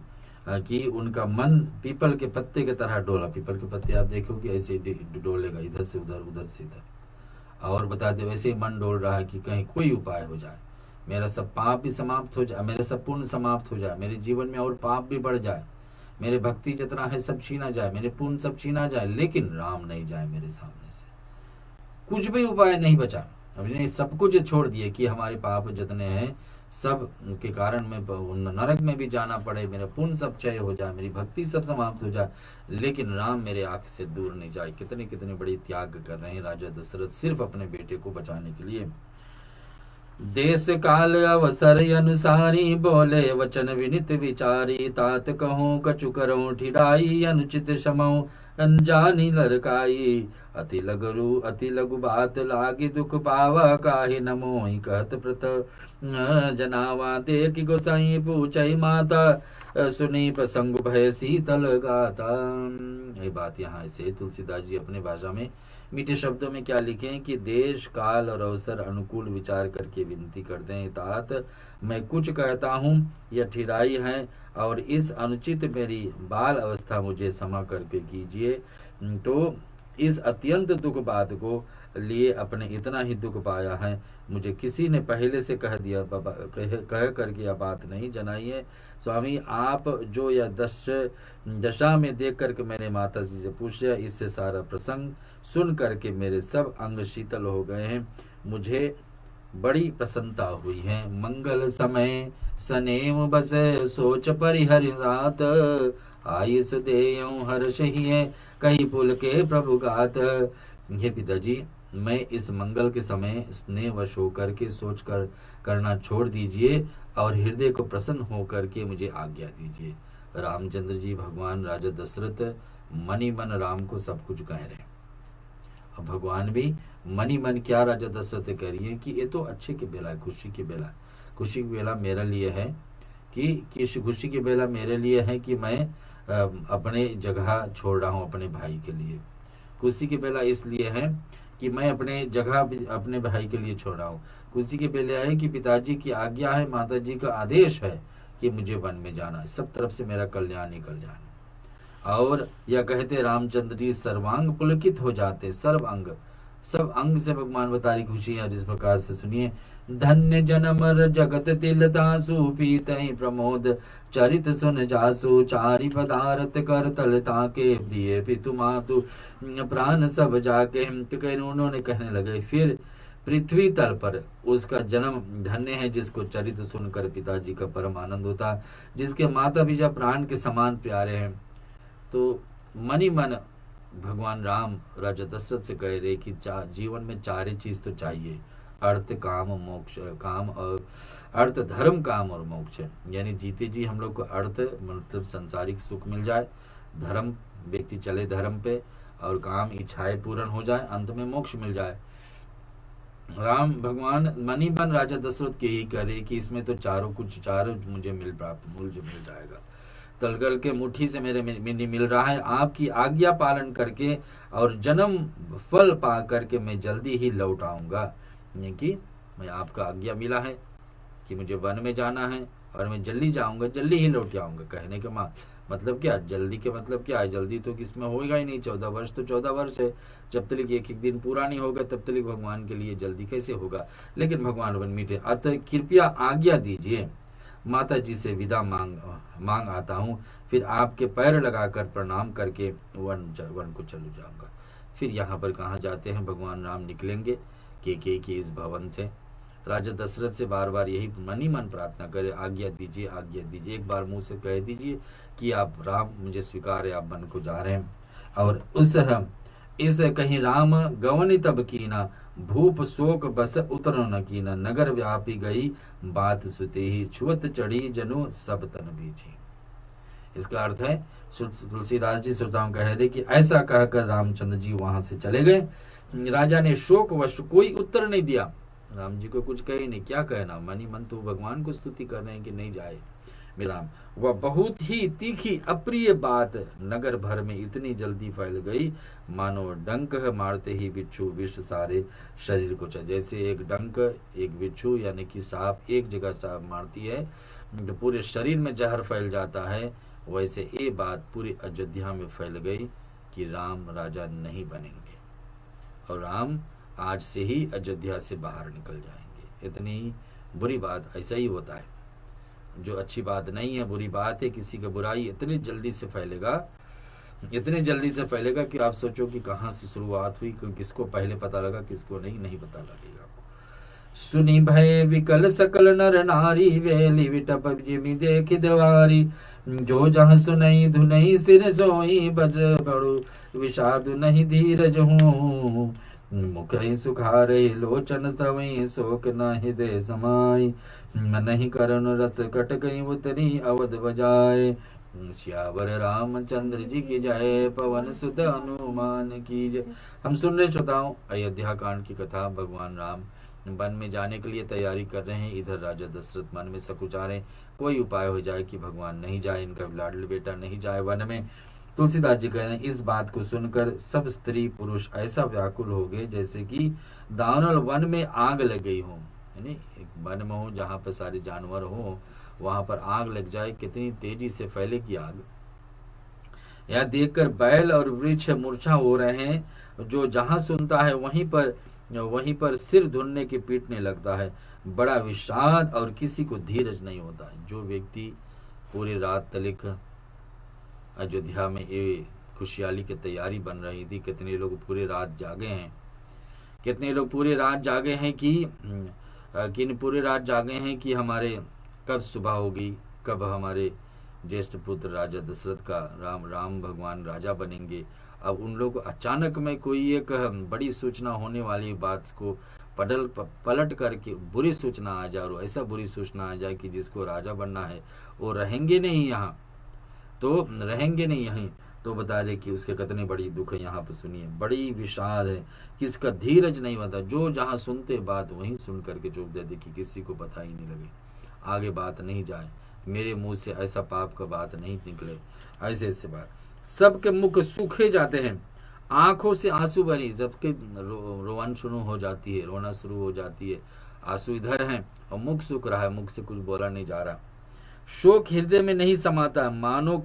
उनका मन पीपल के पत्ते की तरह डोला। पीपल के पत्ते आप देखो कि ऐसे डोलेगा, इधर से उधर, उधर से इधर, और बता दे वैसे ही मन डोल रहा है कि कहीं कोई उपाय हो जाए, मेरा सब पाप भी समाप्त हो जाए, मेरे सब पुण्य समाप्त हो जाए, मेरे जीवन में और पाप भी बढ़ जाए, मेरे भक्ति जितना है सब छीना जाए, मेरे पुण्य सब छीना जाए, लेकिन राम नहीं जाए मेरे सामने से। कुछ भी उपाय नहीं बचा। हमने सब कुछ छोड़ दिए कि हमारे पाप जितने हैं सब के कारण मैं नरक में भी जाना पड़े, मेरा पुण्य सब क्षय हो जाए, मेरी भक्ति सब समाप्त हो जाए, लेकिन राम मेरे आंख से दूर नहीं जाए। कितने कितने बड़े त्याग कर रहे हैं राजा दशरथ सिर्फ अपने बेटे को बचाने के लिए। देश काल अवसर अनुसारी, बोले वचन विनित विचारी, तात कहूँ कछु करो ठिराई, अनुचित क्षमो अनजानी लड़काई। अति लघु बात लागी दुख पावा, काहे न मोहि कहत प्रत जनावा। देखि गोसाई पूछई माता, सुनी प्रसंग भय शीतल गाता। ये बात यहाँ ऐसे तुलसीदास जी अपने भाषा में मीठे शब्दों में क्या लिखें कि देश काल और अवसर अनुकूल विचार करके विनती करते हैं। तात मैं कुछ कहता हूँ, यह ठिराई है, और इस अनुचित मेरी बाल अवस्था मुझे क्षमा करके कीजिए। तो इस अत्यंत दुख बात को लिए अपने इतना ही दुख पाया है। मुझे किसी ने पहले से कह दिया, कह करके यह बात नहीं जनाई है। स्वामी आप जो यह दशा में देख करके मैंने माता जी से पूछा, इससे सारा प्रसंग सुन करके मेरे सब अंग शीतल हो गए हैं, मुझे बड़ी प्रसन्नता हुई है। मंगल समय सनेम बसे सोच परिहरि रात, आयुष देयं हर्ष ही है कहीं पुल के प्रभु गात। हे पिताजी मैं इस मंगल के समय स्नेहवश होकर के सोच कर करना छोड़ दीजिए और हृदय को प्रसन्न होकर के मुझे आज्ञा दीजिए। रामचंद्र जी भगवान राजा दशरथ मनी मन राम को सब कुछ कह रहे हैं। अब भगवान भी मनी मन क्या राजा दशरथ कह रही है कि ये तो अच्छे की बेला है, खुशी की बेला। खुशी की बेला मेरे लिए है कि खुशी की बेला मेरे लिए है कि मैं अपने जगह छोड़ रहा हूँ अपने भाई के लिए। खुशी की बेला इसलिए है कि मैं अपने जगह अपने भाई के लिए छोड़ रहा हूँ। खुशी की बेला है कि पिताजी की आज्ञा है, माता जी का आदेश है कि मुझे वन में जाना है। सब तरफ से मेरा कल्याण ही कल्याण है। और यह कहते रामचंद्र जी सर्वांग पुलकित हो जाते, सर्व अंग से भगवान बता रही खुशी है। इस प्रकार से सुनिए। धन्य जनमर जगत तिलतासु पीतहि प्रमोद, चरित सुन जासु चारि पदारथ कर तलता के प्रिय पितु मातु प्राण सब जाके। तो उन्होंने कहने लगे फिर पृथ्वी तल पर उसका जन्म धन्य है जिसको चरित्र सुनकर पिताजी का परम आनंद होता, जिसके माता पिता प्राण के समान प्यारे हैं। तो मनी मन भगवान राम राजा दशरथ से कह रहे कि जीवन में चार चीज तो चाहिए, अर्थ काम मोक्ष, काम और अर्थ धर्म काम और मोक्ष। यानी जीते जी हम लोग को अर्थ मतलब सांसारिक सुख मिल जाए, धर्म व्यक्ति चले धर्म पे, और काम इच्छाएं पूर्ण हो जाए, अंत में मोक्ष मिल जाए। राम भगवान मणिबन राजा दशरथ के ही करे कि इसमें तो चारों मुझे मिल जाएगा। तलगल के मुट्ठी से मेरे मिल रहा है। आपकी आज्ञा पालन करके और जन्म फल पा करके मैं जल्दी ही लौट आऊँगा। कि मैं आपका आज्ञा मिला है कि मुझे वन में जाना है और मैं जल्दी जाऊँगा, जल्दी ही लौट आऊँगा। कहने के मतलब क्या, जल्दी के मतलब क्या है? जल्दी तो किसमें होगा ही नहीं। 14 वर्ष तो 14 वर्ष है, जब तक एक दिन पूरा नहीं होगा तब तक भगवान के लिए जल्दी कैसे होगा। लेकिन भगवान वन मीठे, अतः कृपया आज्ञा दीजिए, माता जी से विदा मांग आता हूँ, फिर आपके पैर लगाकर प्रणाम करके वन को चलू जाऊँगा। फिर यहाँ पर कहाँ जाते हैं, भगवान राम निकलेंगे के इस भवन से। राजा दशरथ से बार बार यही मन ही मन प्रार्थना करे, आज्ञा दीजिए, आज्ञा दीजिए। एक बार मुंह से कह दीजिए कि आप राम मुझे स्वीकार है, आप वन को जा रहे हैं। और इस कहीं राम गवनि तब कीना, भूप शोक बस उतर न कीना, नगर व्यापी गई बात सुते ही, छुअत चढ़ी जनु सब तन बीछी। इसका अर्थ है तुलसीदास जी श्रोताओं कह रहे कि ऐसा कहकर रामचंद्र जी वहां से चले गए। राजा ने शोक वश कोई उत्तर नहीं दिया, राम जी को कुछ कहे नहीं, क्या कहना। मनी मन तो भगवान को स्तुति कर रहे हैं कि नहीं जाए राम। वह बहुत ही तीखी अप्रिय बात नगर भर में इतनी जल्दी फैल गई, मानो डंक मारते ही बिच्छू विष सारे शरीर को चल। जैसे एक डंक, एक बिच्छू यानी कि सांप एक जगह मारती है तो पूरे शरीर में जहर फैल जाता है, वैसे ये बात पूरी अयोध्या में फैल गई कि राम राजा नहीं बनेंगे और राम आज से ही अयोध्या से बाहर निकल जाएंगे। इतनी बुरी बात, ऐसा ही होता है, जो अच्छी बात नहीं है, बुरी बात है, किसी का बुराई इतनी जल्दी से फैलेगा कि आप सोचो कि कहाँ से शुरुआत हुई, किसको पहले पता लगा, किसको नहीं पता लगेगा। सुनी भय विकल सकल नर नारी, वेली विटप जिमि देख दवारी, जो जहाँ सुनई धुनई सिर सोई, बज बड़ो विषादु नहीं धीरज हूँ, मुखई सुखारे लोचन स्रवई, शोक न हृदय समाई, मन ही करुण रस कट गई उतरी अवध बजाए, सियावर रामचंद्र जी की जय, पवन सुत हनुमान की जय। हम सुन रहे श्रोताओं अयोध्या कांड की कथा। भगवान राम वन में जाने के लिए तैयारी कर रहे हैं। इधर राजा दशरथ मन में सकुचा रहे, कोई उपाय हो जाए कि भगवान नहीं जाए, इनका लाडली बेटा नहीं जाए वन में। तुलसीदास जी कह रहे हैं, इस बात को सुनकर सब स्त्री पुरुष ऐसा व्याकुल हो गए जैसे कि दानव वन में आग लग गई हो। यानी एक वन में हो जहाँ पर सारे जानवर हो, वहां पर आग लग जाए, कितनी तेजी से फैलेगी आग। यह देखकर बैल और वृक्ष मूर्छा हो रहे हैं। जो जहां सुनता है वहीं पर सिर धुनने के पीटने लगता है। बड़ा विषाद और किसी को धीरज नहीं होता है। जो व्यक्ति पूरी रात तलिक अयोध्या में ये खुशहाली की तैयारी बन रही थी, कितने लोग पूरी रात जागे हैं, कितने लोग पूरी रात जागे हैं कि पूरी रात जागे हैं कि हमारे कब सुबह होगी, कब हमारे ज्येष्ठ पुत्र राजा दशरथ का राम भगवान राजा बनेंगे। अब उन लोग अचानक में कोई एक बड़ी सूचना होने वाली बात को पलट करके बुरी सूचना आ जाए, और ऐसा बुरी सूचना आ जाए कि जिसको राजा बनना है वो रहेंगे नहीं यहाँ, तो रहेंगे नहीं यहीं, तो बता रहे कि उसके कितने बड़ी दुख है। यहाँ पर सुनिए, बड़ी विषाद है, किसका धीरज नहीं होता। जो जहाँ सुनते बात वहीं सुन करके चुप देते कि किसी को पता ही नहीं लगे, आगे बात नहीं जाए, मेरे मुंह से ऐसा पाप का बात नहीं निकले, ऐसे बात। सबके मुख सूखे जाते हैं, आंखों से आंसू भरी, सबके रोवन शुरू हो जाती है, रोना शुरू हो जाती है। आंसू इधर हैं और मुख सूख रहा है, मुख से कुछ बोला नहीं जा रहा। शोक हृदय में नहीं समाता, मानो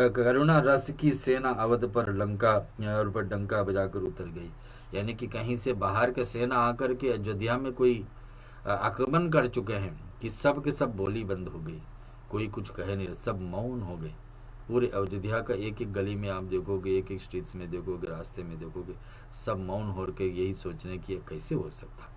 करुणा रस की सेना अवध पर लंका और पर डंका बजाकर उतर गई। यानी कि कहीं से बाहर के सेना आकर के अयोध्या में कोई आक्रमण कर चुके हैं कि सब के सब बोली बंद हो गई, कोई कुछ कहे नहीं, सब मौन हो गए। पूरे अयोध्या का एक एक गली में आप देखोगे, एक एक स्ट्रीट्स में देखोगे, रास्ते में देखोगे, सब मौन हो के यही सोचने की कैसे हो सकता।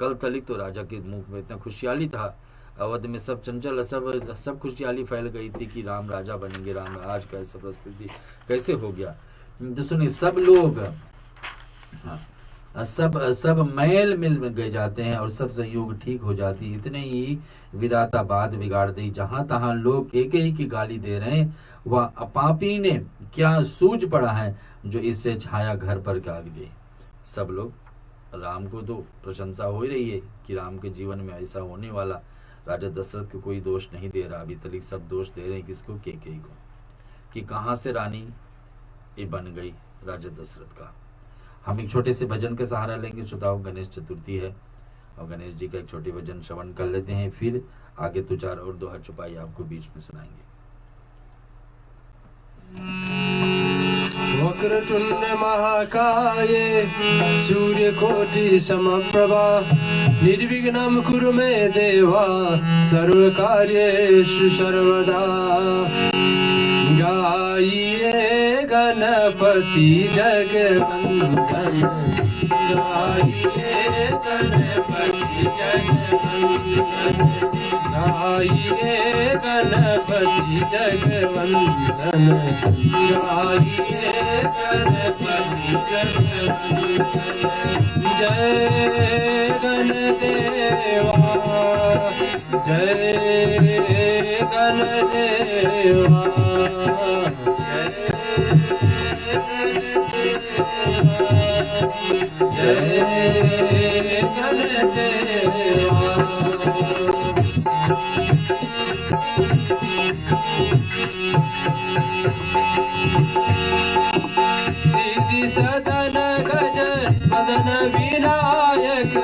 कल तलिक तो राजा के मुख में इतना खुशहाली था, अवध में सब चंचल, सब खुशहाली फैल गई थी कि राम राजा बनेंगे, राम। आज का ऐसा परिस्थिति कैसे हो गया। तो सुनिए, सब लोग सब मैल मिल गए जाते हैं और सब संयोग ठीक हो जाती। इतने ही विधाता बात बिगाड़ दी। जहां तहां लोग एक ही की गाली दे रहे हैं, वह पापी ने क्या सूझ पड़ा है जो इससे छाया घर पर गाग गई। सब लोग राम को तो प्रशंसा हो ही रही है कि राम के जीवन में ऐसा होने वाला। राजा दशरथ को कोई दोष नहीं दे रहा, अभी तक सब दोष दे रहे हैं किसको, केकई को, कि कहां से रानी ये बन गई राजा दशरथ का। हम एक छोटे से भजन का सहारा लेंगे श्रोताओं। गणेश चतुर्थी है और गणेश जी का एक छोटे भजन श्रवण कर लेते हैं, फिर आगे तो चार और दोहा छुपाई आपको बीच में सुनाएंगे। वक्रतुंड महाकाये सूर्यकोटि समप्रभा निर्विघ्नं कुरु मे देवा सर्वकार्येषु सर्वदा। गाइए गणपति जगवंदन, गाइए गणपति जगवंदन, गाइए गणपति जगवंदन, गाइए गणपति जगवंदन। जय गणदेवा, जय गणदेवा, जय गणदेवा। सिद्धि सदन गज मदन विनायक,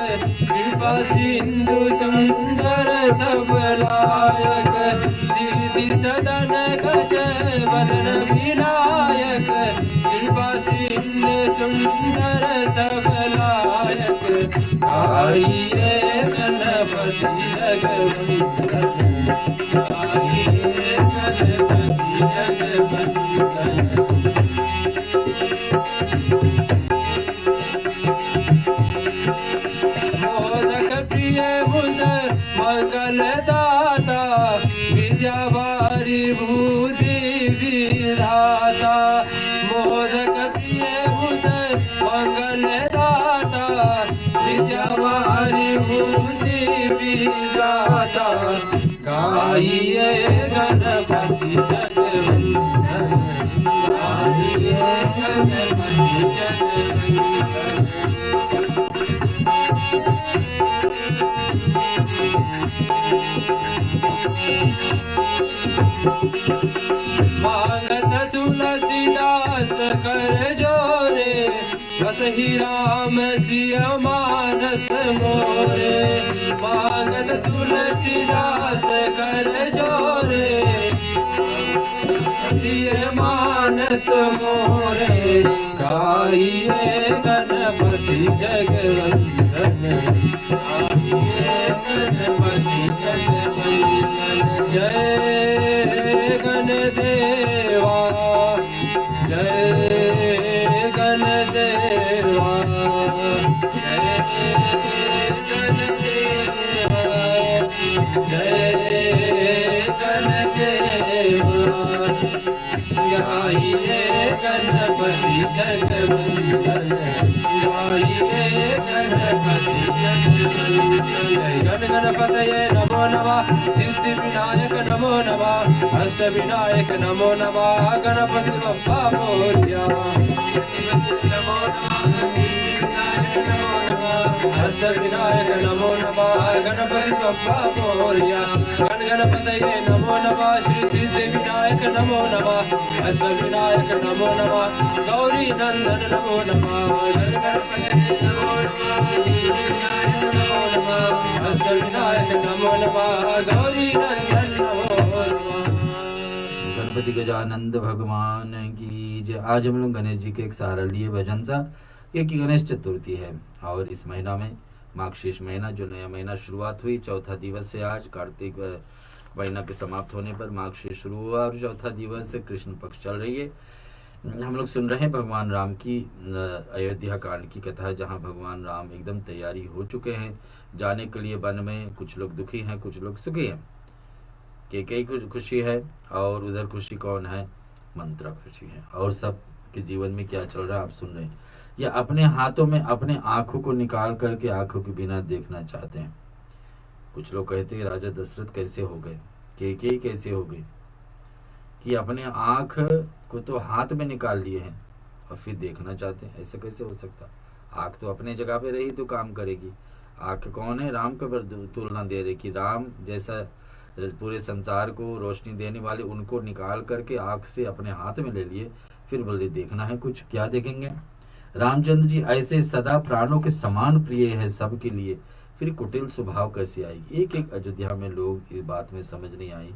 कृपा सिंधु सुंदर सबलायक। सिद्धि सदन गज मदन विनायक, कृपा सिंधु सुंदर सबलायक। आइए गणपति जगवंदन, आइए गणपति जगवंदन। मोदक प्रिय मुद मंगल दाता, विद्या वारी भूति विधाता। मोदक प्रिय मुद मंगल दाता, विद्या वारी गाइए गणपति जगवंदन, गाइए गणपति जगवंदन। मांगत तुलसीदास कर जोरे, बसहि राम सिय मानस मोरे। मांगत तुलसीदास कर जोरे, सिय मानस मोरे। गाइए गणपति जगवंदन, गाइए गणपति जगवंदन। जय गणदेवा, जय गणदेवा, जय गणदेवा, जय गणदेवा। गाइए गणपति जगवंदन, गाइए गणपति जगवंदन। गण गणपतये नमो नमः, सिद्धि विनायक नमो नमः, अष्ट विनायक नमो नमः। गणपति बप्पा मोरया, नमो नमः, अष्ट विनायक नमो नमः। गणपति बप्पा मोरया, गण गणपतये नमो नमः, श्री सिद्धि विनायक नमो नमः, अष्ट विनायक नमो नमः। गौरी नंदन नमो नमः, गण गणपतये नमो नमः, नमो नमः, अष्ट विनायक नमो नमः। गौरी नंदन नमो नमः। गणपति गजानंद भगवान की जय। आज हम लोग गणेश जी के एक सहारा लिए भजन सा, क्योंकि गणेश चतुर्थी है और इस महीना में मार्गशीर्ष महीना जो नया महीना शुरुआत हुई, चौथा दिवस से आज कार्तिक महीना के समाप्त होने पर मार्गशीर्ष शुरू हुआ और चौथा दिवस कृष्ण पक्ष चल रही है। हम लोग सुन रहे हैं भगवान राम की अयोध्या कांड की कथा, जहां भगवान राम एकदम तैयारी हो चुके हैं जाने के लिए वन में। कुछ लोग दुखी हैं, कुछ लोग सुखी हैं। कई खुशी है और उधर खुशी कौन है? मंत्रा खुशी है। और सब के जीवन में क्या चल रहा है आप सुन रहे हैं। या अपने हाथों में अपने आंखों को निकाल करके आंखों के बिना देखना चाहते हैं। कुछ लोग कहते हैं राजा दशरथ कैसे हो गए, के कैसे हो गए, कि अपने आंख को तो हाथ में निकाल लिए हैं और फिर देखना चाहते हैं। ऐसा कैसे हो सकता? आंख तो अपने जगह पे रही तो काम करेगी। आंख कौन है? राम का तुलना दे रहे कि राम जैसा पूरे संसार को रोशनी देने वाले, उनको निकाल करके आंख से अपने हाथ में ले लिए। फिर बोले देखना है कुछ, क्या देखेंगे? रामचंद्र जी ऐसे सदा प्राणों के समान प्रिय है सबके लिए, फिर कुटिल स्वभाव कैसे आएगी? एक एक अयोध्या में लोग इस बात में समझ नहीं आई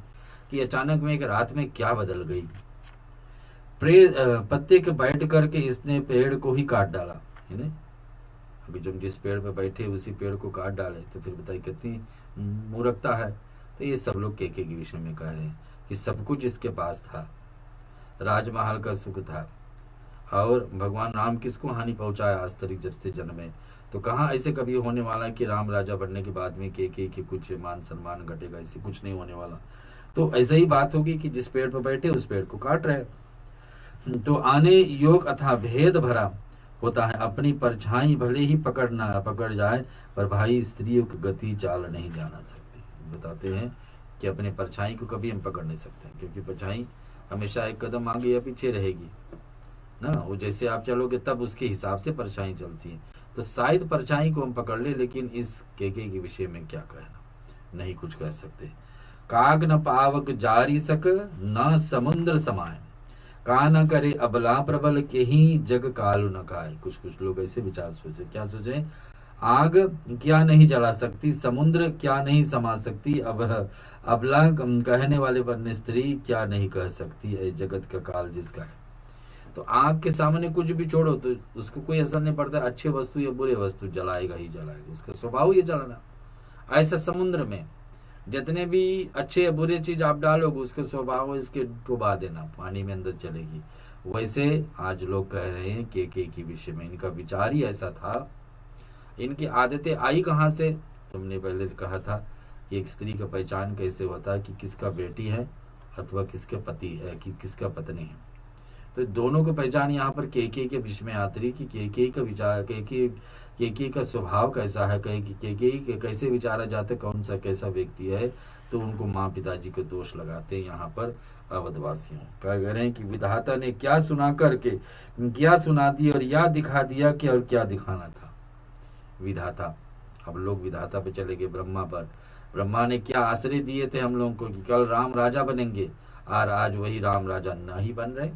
कि अचानक में एक रात में क्या बदल गई। पत्ते के बैठ करके इसने पेड़ को ही काट डाला है ना। अभी जब जिस पेड़ पे बैठे उसी पेड़ को काट डाले तो फिर बताइए कितनी मूर्खता है। तो ये सब लोग के विषय में कह रहे हैं कि सब कुछ इसके पास था, राजमहल का सुख था, और भगवान राम किसको हानि पहुंचाया? आज तक जब से जन्मे। तो कहाँ ऐसे कभी होने वाला है कि राम राजा बनने के बाद में के कुछ मान सम्मान घटेगा? ऐसे कुछ नहीं होने वाला। तो ऐसा ही बात होगी कि जिस पेड़ पर बैठे उस पेड़ को काट रहे। तो आने योग अथा भेद भरा होता है, अपनी परछाई भले ही पकड़ जाए, पर भाई स्त्रियों की गति चाल नहीं जाना सकती। बताते हैं कि अपने परछाई को कभी हम पकड़ नहीं सकते, क्योंकि परछाई हमेशा एक कदम आगे या पीछे रहेगी ना। वो जैसे आप चलोगे तब उसके हिसाब से परछाई चलती है। तो शायद परछाई को हम पकड़ ले, लेकिन इस के विषय में क्या कहना, नहीं कुछ कह सकते। काग न पावक जारी सक, न समुद्र समाये, का न करे अबला प्रबल के ही जग कालु न खाए। कुछ लोग ऐसे विचार सोचे। क्या सोचे? आग क्या नहीं जला सकती, समुद्र क्या नहीं समा सकती, अब अबला कहने वाले वर्ण स्त्री क्या नहीं कह सकती, ए जगत का काल जिसका है। तो आग के सामने कुछ भी छोड़ो तो उसको कोई असर नहीं पड़ता। अच्छे वस्तु या बुरे वस्तु जलाएगा ही जलाएगा, उसका स्वभाव ये जलाना। ऐसा समुद्र में जितने भी अच्छे या बुरे चीज आप डालोगे उसके स्वभाव इसके डुबा देना, पानी में अंदर चलेगी। वैसे आज लोग कह रहे हैं के विषय में, इनका विचार ही ऐसा था। इनकी आदतें आई कहाँ से? तुमने पहले कहा था कि एक स्त्री का पहचान कैसे होता है कि किसका बेटी है अथवा किसके पति है कि किसका पत्नी है। तो दोनों को पहचान यहाँ पर केके के विषय में आती रही कि केके का विचार, केके का स्वभाव कैसा है, केके कैसे विचारा जाता, कौन सा कैसा व्यक्ति है। तो उनको माँ पिताजी को दोष लगाते हैं यहाँ पर अवधवासियों। कह रहे हैं कि विधाता ने क्या सुना करके क्या सुना दिया और या दिखा दिया कि और क्या दिखाना था। विधाता, अब लोग विधाता पे चले गए, ब्रह्मा पर। ब्रह्मा ने क्या आश्रय दिए थे हम लोगों को कि कल राम राजा बनेंगे, और आज वही राम राजा नहीं बन रहे।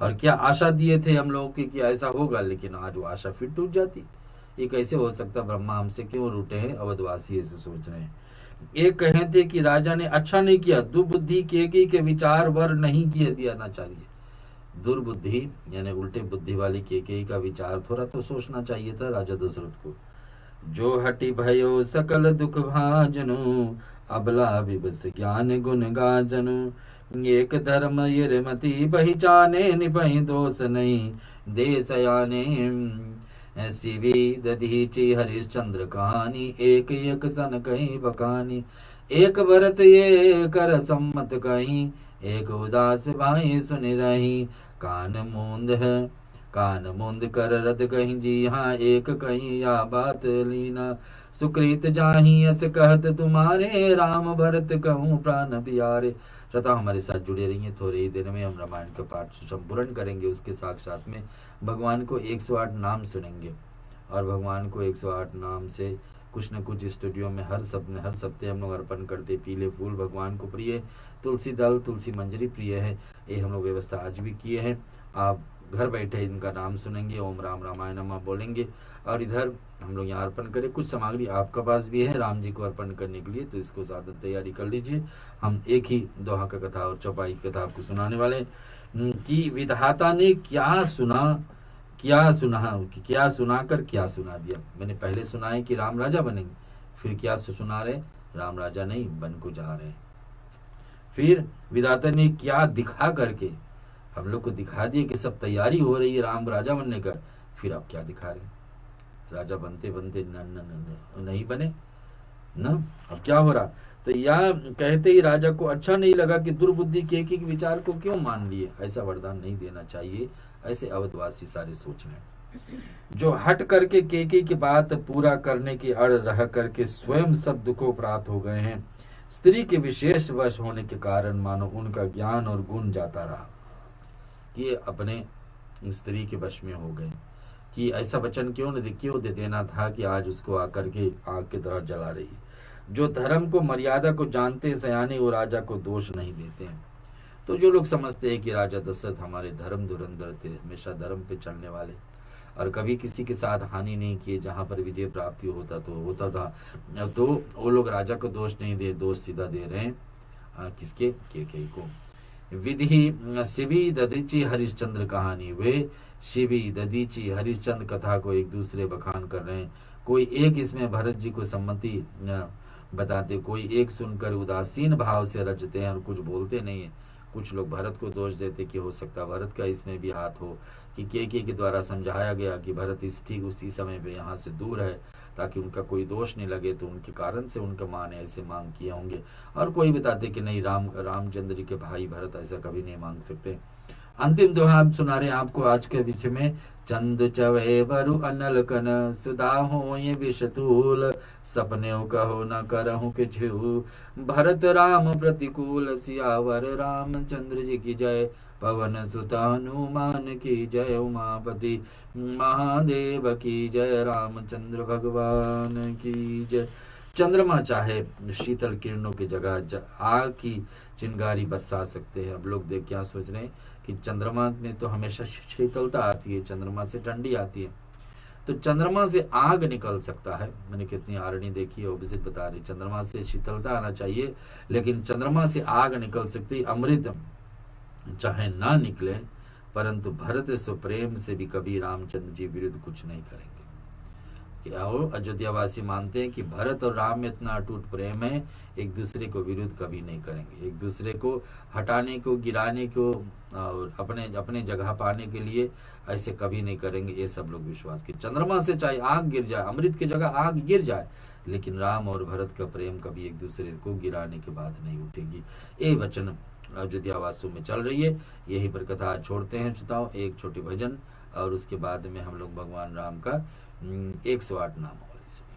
और क्या आशा दिए थे हम लोगों की कि ऐसा होगा, लेकिन आज वो आशा फिर टूट जाती। ये कैसे हो सकता, ब्रह्मा हमसे क्यों रूठे हैं, अवधवासी ऐसे सोच रहे हैं। एक कहे थे कि राजा ने अच्छा नहीं किया, दुर्बुद्धि के विचार वर नहीं किए दिया चाहिए। दुर्बुद्धि यानी उल्टे बुद्धि वाली केकई का विचार थोड़ा तो सोचना चाहिए था राजा दशरथ को। जो हटि भयो सकल दुख भाजनु, अबला विबस ज्ञान गुण गाजनु। एक धर्म यिरमति पहिचाने, निपहि दोष नहीं देशयाने। शिवी दधीचि हरिश्चंद्र कहानी, एक एक सन कहीं बकानी। एक भरत ये कर सम्मत कहीं, एक उदास भाई सुन रही। कान मूंद कर रद कहीं जी हाँ, एक कहीं या बात लीना। सुकृत जाही अस कहत तुम्हारे, राम भरत कहूँ प्राण प्यारे। श्रोता हमारे साथ जुड़े रहिए, थोड़े ही देर में हम रामायण का पाठ संपूर्ण करेंगे। उसके साथ साथ में भगवान को 108 नाम सुनेंगे, और भगवान को 108 नाम से कुछ न कुछ स्टूडियो में हर सप्ताह हम लोग अर्पण करते। पीले फूल भगवान को प्रिय, तुलसी दल तुलसी मंजरी प्रिय है, ये हम लोग व्यवस्था आज भी किए हैं। आप घर बैठे इनका नाम सुनेंगे, ओम राम रामायण नमः बोलेंगे, और इधर हम लोग यहाँ अर्पण करें। कुछ सामग्री आपका पास भी है राम जी को अर्पण करने के लिए, तो इसको साथ तैयारी कर लीजिए। हम एक ही दोहा का कथा और चौपाई की कथा आपको सुनाने वाले कि विधाता ने क्या सुनाकर क्या सुना दिया। मैंने पहले सुना है कि राम राजा बनेंगे, फिर क्या सुना रहे, राम राजा नहीं बन को जा रहे। फिर विधाता ने क्या दिखा करके हम लोग को दिखा दिया कि सब तैयारी हो रही है राम राजा बनने का, फिर आप क्या दिखा रहे, राजा बनते बनते नहीं बने ना, अब क्या हो रहा। तो या कहते ही राजा को अच्छा नहीं लगा कि दुर्बुद्धि के विचार को क्यों मान लिए, ऐसा वरदान नहीं देना चाहिए, ऐसे अवधवासी सारे सोच रहे। जो हट करके केके की बात पूरा करने की अड़ रह करके स्वयं सब दुखों प्राप्त हो गए हैं। स्त्री के विशेष वश होने के कारण मानो उनका ज्ञान और गुण जाता रहा, कि अपने स्त्री के वश में हो गए। कि ऐसा वचन क्यों दे देना था कि आज उसको आकर के आग की तरह जला रही। जो धर्म को मर्यादा को जानते सयाने, वो राजा को दोष नहीं देते हैं। तो जो लोग समझते हैं कि राजा दशरथ हमारे धर्म धुरंधर थे, हमेशा धर्म पे चलने वाले, और कभी किसी के साथ हानि नहीं किए, जहाँ पर विजय प्राप्ति होता था, तो वो लोग राजा को दोष नहीं दे, दोष सीधा दे रहे हैं किसके, केकई को। विधि शिवी दधीचि हरिश्चंद्र कहानी, वे शिवी दधीचि हरिश्चंद्र कथा को एक दूसरे बखान कर रहे हैं। कोई एक इसमें भरत जी को सम्मति बताते, कोई एक सुनकर उदासीन भाव से रचते हैं और कुछ बोलते नहीं है। कुछ लोग भरत को दोष देते कि हो सकता है भरत का इसमें भी हाथ हो, कि केके के द्वारा समझाया गया कि भरत ठीक उसी समय पे यहाँ से दूर है, ताकि उनका कोई दोष नहीं लगे, तो उनके कारण से उनका माँ ने ऐसे मांग किए होंगे। और कोई बताते कि नहीं, रामचंद्र जी के भाई भरत ऐसा कभी नहीं मांग सकते। अंतिम दोहा आप सुना रहे आपको आज के विषय में। चंद चवे बरु अनल कन, सुधा हो ये विषतूल, सपने कहो न करहु किछु, भरत राम प्रतिकूल। सियावर रामचंद्र जी की जय, पवन सुत हनुमान की जय, उमापति महादेव की जय, रामचंद्र भगवान की जय। चंद्रमा चाहे शीतल किरणों की जगह आग की चिंगारी बरसा सकते हैं। अब लोग देख क्या सोच रहे हैं कि चंद्रमा में तो हमेशा शीतलता आती है, चंद्रमा से ठंडी आती है, तो चंद्रमा से आग निकल सकता है। मैंने कितनी आरणी देखी है, ऑपोजिट बता रही, चंद्रमा से शीतलता आना चाहिए, लेकिन चंद्रमा से आग निकल सकती। अमृत चाहे ना निकले, परंतु भरत सुप्रेम से भी कभी रामचंद्र जी विरुद्ध कुछ नहीं करेंगे। क्या हो, अयोध्यावासी मानते हैं कि भरत और राम में इतना अटूट प्रेम है, एक दूसरे को विरुद्ध कभी नहीं करेंगे, एक दूसरे को हटाने को, गिराने को और अपने जगह पाने के लिए ऐसे कभी नहीं करेंगे। ये सब लोग विश्वास के, चंद्रमा से चाहे आग गिर जाए, अमृत की जगह आग गिर जाए, लेकिन राम और भरत का प्रेम कभी एक दूसरे को गिराने की बात नहीं उठेगी। ये वचन अयोध्या वासु में चल रही है। यहीं पर कथा आज छोड़ते हैं श्रोताओं, एक छोटी भजन और उसके बाद में हम लोग भगवान राम का 108 नामावली सुनेंगे।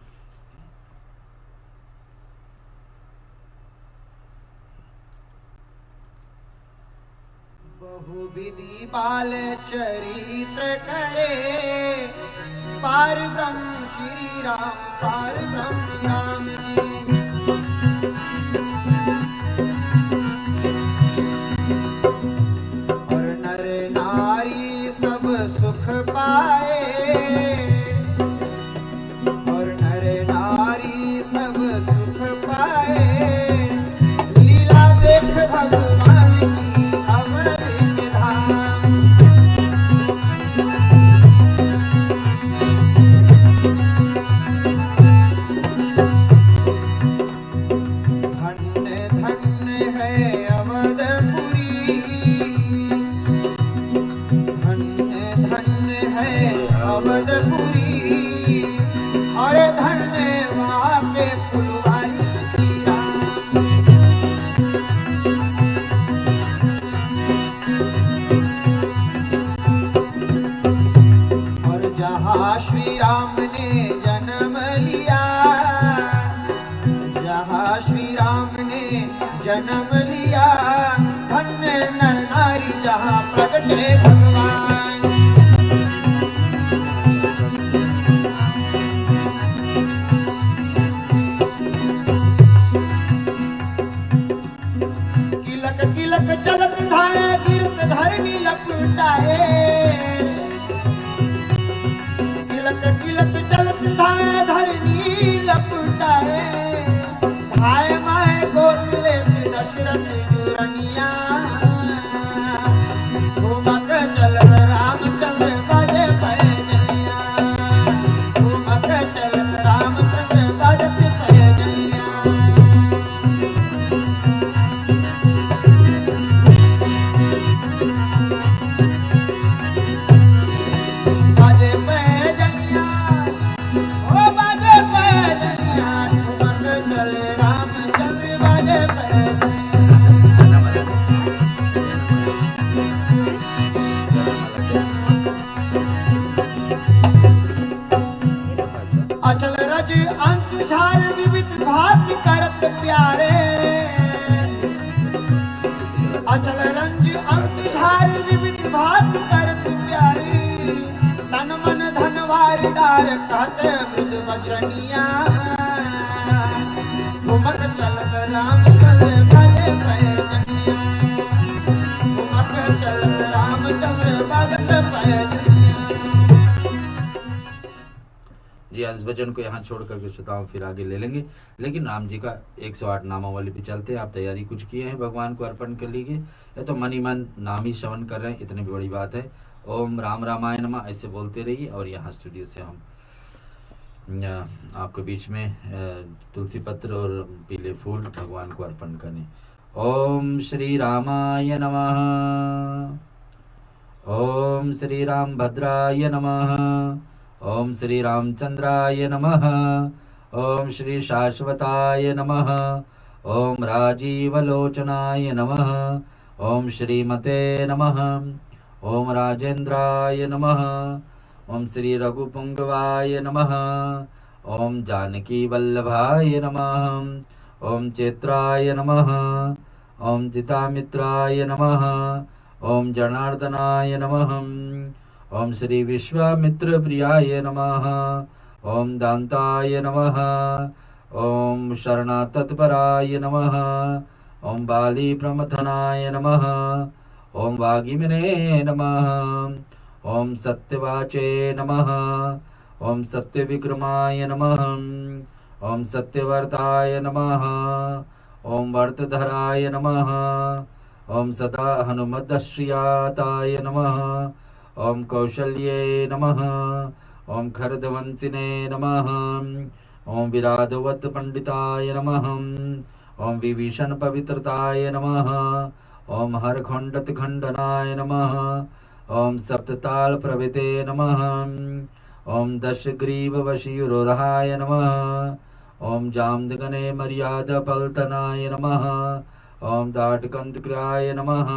बहुविधि बाल चरित्र करे, पार ब्रह्म श्री राम, पार ब्रह्म राम जी। और नर नारी सब सुख पाए, और नर नारी सब सुख पाए, लीला देख भगवान की अमृत धाम। धन्य धन्य है अवधपुरी, धन्य धन्य है अवधपुरी, और धन्य वहाँ के फुलवारी श्री राम। और जहाँ श्री राम ने जन्म लिया, जहाँ श्री राम ने जन्म लिया, धन्य नर नारी जहाँ प्रगटे भगवान। किलक किलक चलत धाय, गिरत धरनी लपटाए, किलक किलक चलत धाय, धरनी लपटाए, भाई माए गोद लेत दशरथ दुरनिया। घूमक चलत रामचंद्र बाजे पैजनिया, घूमक चलत रामचंद्र बाजत पैजनिया। बाजे पैजनिया, ओ बाजे पैजनिया, घूमक चले रामचंद्र बाजे पैजनिया। अचल रज अंक झाल विविध भांति करत प्यारे, अचल रंज अंक झाल विविध भांति करत प्यारे, तन मन धनवार डार कहते मृद वचनिया। घुमक चलत राम चल भले पैजनिया, घुमक चलत रामचंद्र भगत पैजनिया। जी इस वचन को यहाँ छोड़ करके श्रोताओं फिर आगे ले लेंगे, लेकिन राम जी का 108 नामावली पे चलते हैं। आप तैयारी कुछ किए हैं भगवान को अर्पण कर लीजिए, या तो मन ही मन नाम ही श्रवण कर रहे हैं, इतनी भी बड़ी बात है। ओम राम रामाय नमः ऐसे बोलते रहिए, और यहाँ स्टूडियो से हम आपके बीच में तुलसी पत्र और पीले फूल भगवान को अर्पण करें। ओम श्री रामाय नमः, ओम श्री राम भद्राय नमः, ओम श्री रामचंद्राय नमः, ओम श्री शाश्वताय नमः, ओम राजीवलोचनाय नमः, ओम श्रीमते नमः, ओम राजेंद्राय नमः, ओम श्री रघुपुंगवाय नमः, ओम जानकी वल्लभाय नमः, ओम चैत्राय नमः, ओम चितामित्राय नमः, ओम जनार्दनाय नमः, ओम श्री विश्वामित्र प्रियाय नमः, ओम दान्ताय नमः, ओम शरणातत्पराय नमः, ओम बाली प्रमथनाय नमः, ओम वागिमने नमः, ओम सत्यवाचे नमः, ओम सत्यविक्रमाय नमः, ओम सत्यवर्ताय नमः, ओम वर्तधराय नमः, ओम सदा हनुमदश्रियाताय नमः, ओम कौशल्ये नमः, ओम खरदवंसिने नमः, ओम विराधवत पंडिताय नमः, ओम विभीषण पवित्रताय नमः, ओम हरखंडत खंडनाय नमः, ओम सप्तताल प्रभृते नमः, ओम दशग्रीव वशीयुरोधाय नमः, ओम जामदगने मर्यादा पल्तनाय नमः। ओम दाटकंतक्रियाय नमः।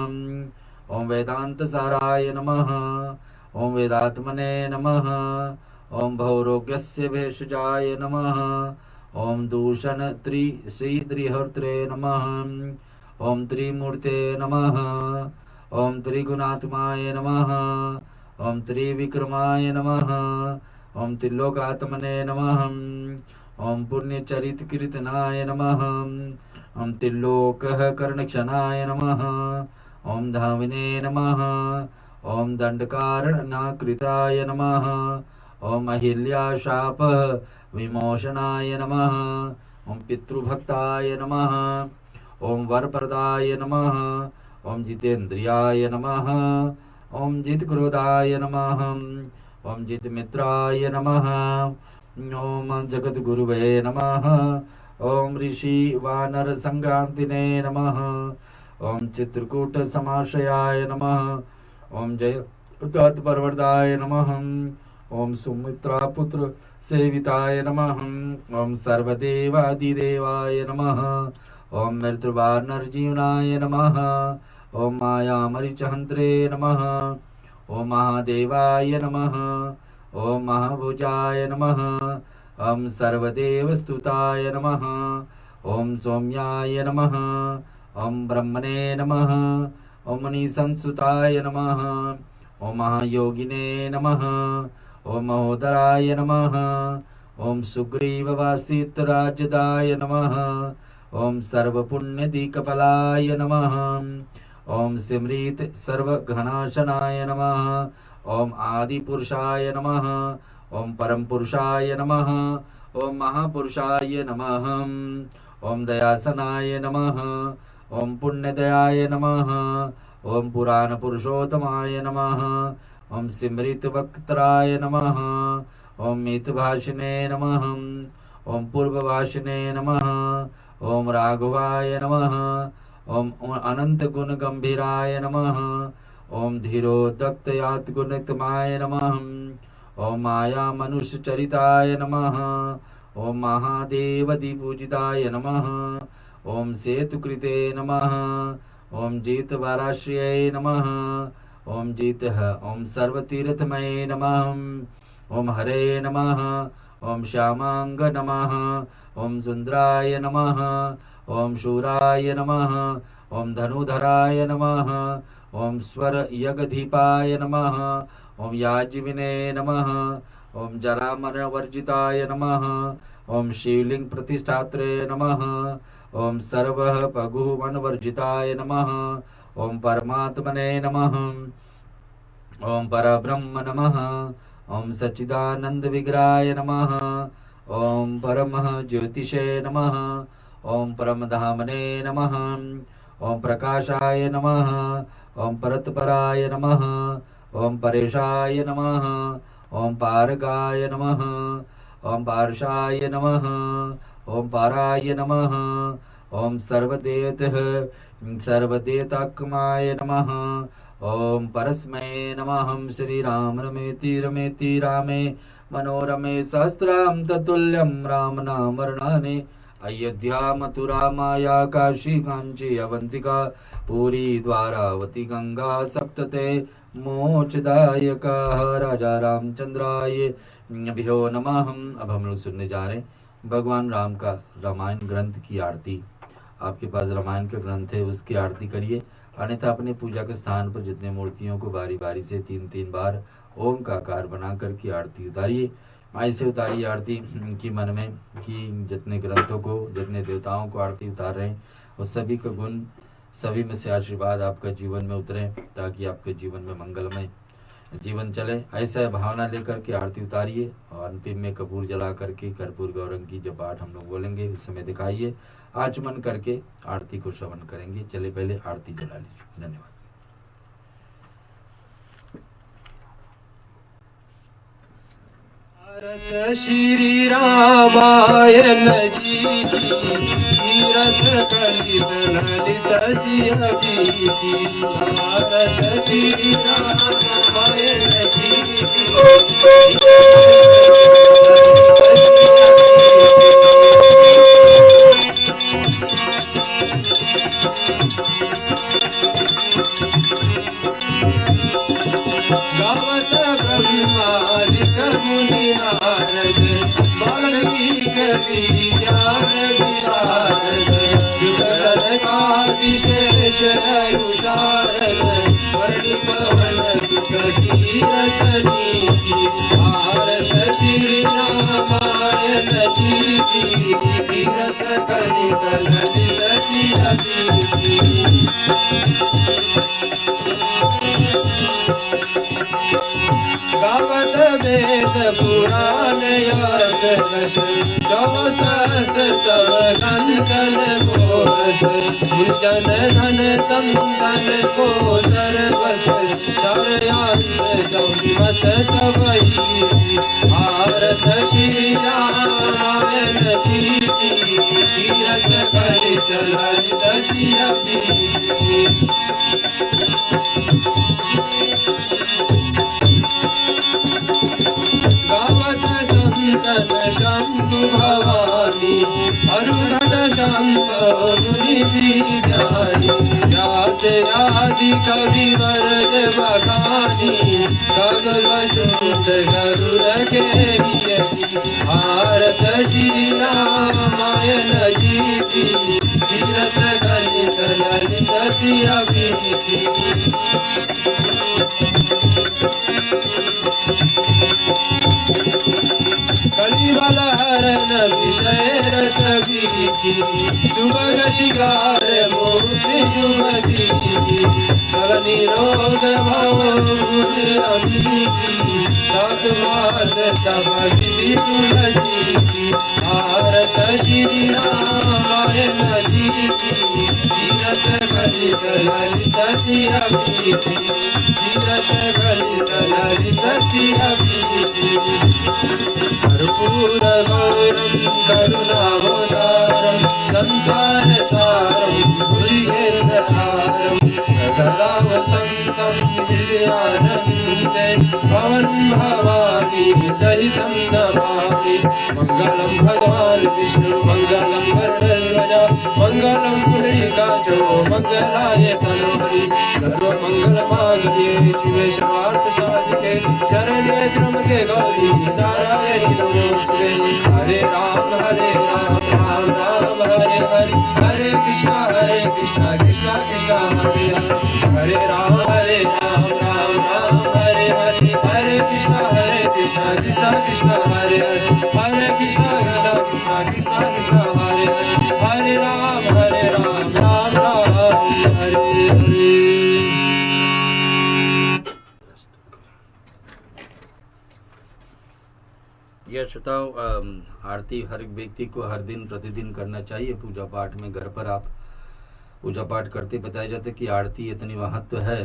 ओम वेदांत साराय नमः। ओम वेदात्मने नमः। ओम भवरोग्यस्य भेषजाय नमः। ओम दूषण श्रीत्रिहर्त्रे नमः। ओम त्रिमूर्ते नमः। ओम त्रिगुणात्माय नमः। ओम त्रिविक्रमाय नमः। ओम त्रिलोकात्मने नमः। ओम पुण्यचरितकीर्तनाय नमः। ओम त्रिलोकः कर्णक्षणाय नमः। ओम धामिने नमः। ओम दंडकारणाकृताय नमः। ओम अहिल्याशाप विमोचनाय नमः। ओम पितृभक्ताय नमः। ओम वरप्रदाय नमः। ओम जितेन्द्रियाय नमः। ओम जितक्रोधाय नमः। ओम जितमित्राय नमः। ओम जगद्गुरुवे नमः। ओम ऋषि वानर संगान्तिने नमः। ओम चित्रकूट समाश्रयाय नमः। ओम जय तत्परवर्दाय नमः। ओम सुमित्रा पुत्र सेविताय नमः। ओम सर्वदेवादिदेवाय नमः। ओम मृत्युवानरजीवनाय नमः। ओम मायामरिचहन्त्रे नमः। ओम महादेवाय नमः। ओम महाभुजाय नमः। ओम सर्वदेवस्तुताय नमः। ओम सौम्याय नमः। ओम ब्रह्मणे नमः। ओम मणिसंसुताय नमः। ओम महायोगिने नमः। ओम महोदराय नमः। ओम सुग्रीववासितराजदाय नमः। ओम सर्वपुण्यदिकफलाय नमः। ओम सिमृत सर्वघनाशनाय नमः। ओम आदिपुरुषाय नमः। ओम परमपुरुषाय नमः। ओम महापुरुषाय नमः। ओम दयासनाय नमः। ओम पुण्यदयाय नमः। ओम पुराण पुरुषोत्तमाय नमः। ओम सिमृत वक्त्राय नमः। ओम मितभाषिणे नमः। ओम पूर्वभाषिणे नमः। ओम राघवाय नमः। ओम अनंत गुण गंभीराय नमः। ओम धीरोदक्तयात गुणतमाय नमः। ओम माया मनुष्य चरिताय नमः। ओम महादेवदिपूजिताय नमः। ओम सेतुकृते नमः। ओम जीतवाराश्रये नमः। ओम जीतः ओम सर्वतीर्थमये नमः। ओम हरे नमः। ओम श्यामांग नमः। ओम सुंदराय नमः। ओम शूराय नमः। ओम धनुधराय नमः। ओम स्वर यगधीपाय नमः। ओम याज्विने नमः। ओम जरामरणवर्जिताय नमः। ओम शिवलिंग प्रतिष्ठात्रे नमः। ओम सर्वः पगुवनवर्जिताय नमः। ओम परमात्मने नमः। ओम परब्रह्म नमः। ओम सच्चिदानंद विग्रहाय नमः। ओम परमः ज्योतिषे नमः। ओम परमधामने नमः। ओम प्रकाशाय नमः। ओम परतपराय नमः। ओम परेशाय नमः। ओम पारगाय नमः। ओम पार्शाय नमः। ओम पाराय नमः। ओम सर्वदेवतः सर्वदेवतात्माय नमः। ओम परस्मै नमः। श्री राम रमेति रमेति रामे मनोरमे सहस्राम ततुल्यं राम नाम वर्णाने। अयोध्या मथुरा माया काशी कांची अवंतिका पूरी द्वारावती गंगा सप्तते मोक्षदायक राजा रामचंद्राय भ्यो नमः। अब हम लोग सुनने जा रहे हैं भगवान राम का रामायण ग्रंथ की आरती। आपके पास रामायण का ग्रंथ है, उसकी आरती करिए, अन्यथा अपने पूजा के स्थान पर जितने मूर्तियों को बारी बारी से 3-3 बार ओम का आकार बना कर की आरती उतारिए। ऐसे उतारिए आरती कि मन में कि जितने ग्रंथों को, जितने देवताओं को आरती उतार रहे हैं उस सभी का गुण, सभी में से आशीर्वाद आपका जीवन में उतरे, ताकि आपके जीवन में मंगलमय जीवन चले। ऐसा भावना लेकर के आरती उतारिए और अंतिम में कपूर जला करके कर्पूर गौरंग की जब पाठ हम लोग बोलेंगे उस समय दिखाइए, आचमन करके आरती को श्रवण करेंगे। चले पहले आरती जला लीजिए। धन्यवाद। भारत श्री रामायण जी तीरथ कलित ललित सिय बीती। भारत श्री रामायण जी बस चौसस तव घन कन कोरस मुंजन धन संतन को सर्वस चरयांत चौमत सबई भारत श्री रामायण जी तीरथ कलित ललित सियपी गावत संतन शंभु भवानी अरुणट शांत मुनि बीजानी जासे आदि कवि वरद बखानी कग वसुत गरुड़ के भारत श्री रामायण जी तीरथ कलित ललित सियपी कलिबल हरण विषय रस बीजी सुभग शिकार मोहि जुमती सगनि रोग भवुर अमीजी सात मास तब श्री तुलसी भारत श्री रामायण जी तीरथ कलित ललित सियपी तीरथ कलित ललित सियपी कर्पूर गौरम करुणावतारम संसार सारम भुजगेन्द्रहारम सदा वसंतम हृदयारविंदे पवन भवानी सहितं नमामि मंगलम भगवान विष्णु मंगलम गरुड़ध्वजा मंगलम पुंडरीकाक्षो मंगलाय तनोहरि सर्वमंगलमांगल्ये शिवे सर्वार्थ साधिके शरण्ये त्र्यंबके गौरी नारायणी नमोस्तुते हरे राम राम राम हरे हरे हरे कृष्णा कृष्णा कृष्णा हरे हरे हरे राम राम राम हरे हरे हरे कृष्णा कृष्णा कृष्णा हरे हरे हरे कृष्णा कृष्णा कृष्णा हरे हरे हरे राम राम हरे हरे। यह श्रोताओं, आरती हर एक व्यक्ति को हर दिन प्रतिदिन करना चाहिए। पूजा पाठ में घर पर आप पूजा पाठ करते बताया जाता है कि आरती इतनी महत्व है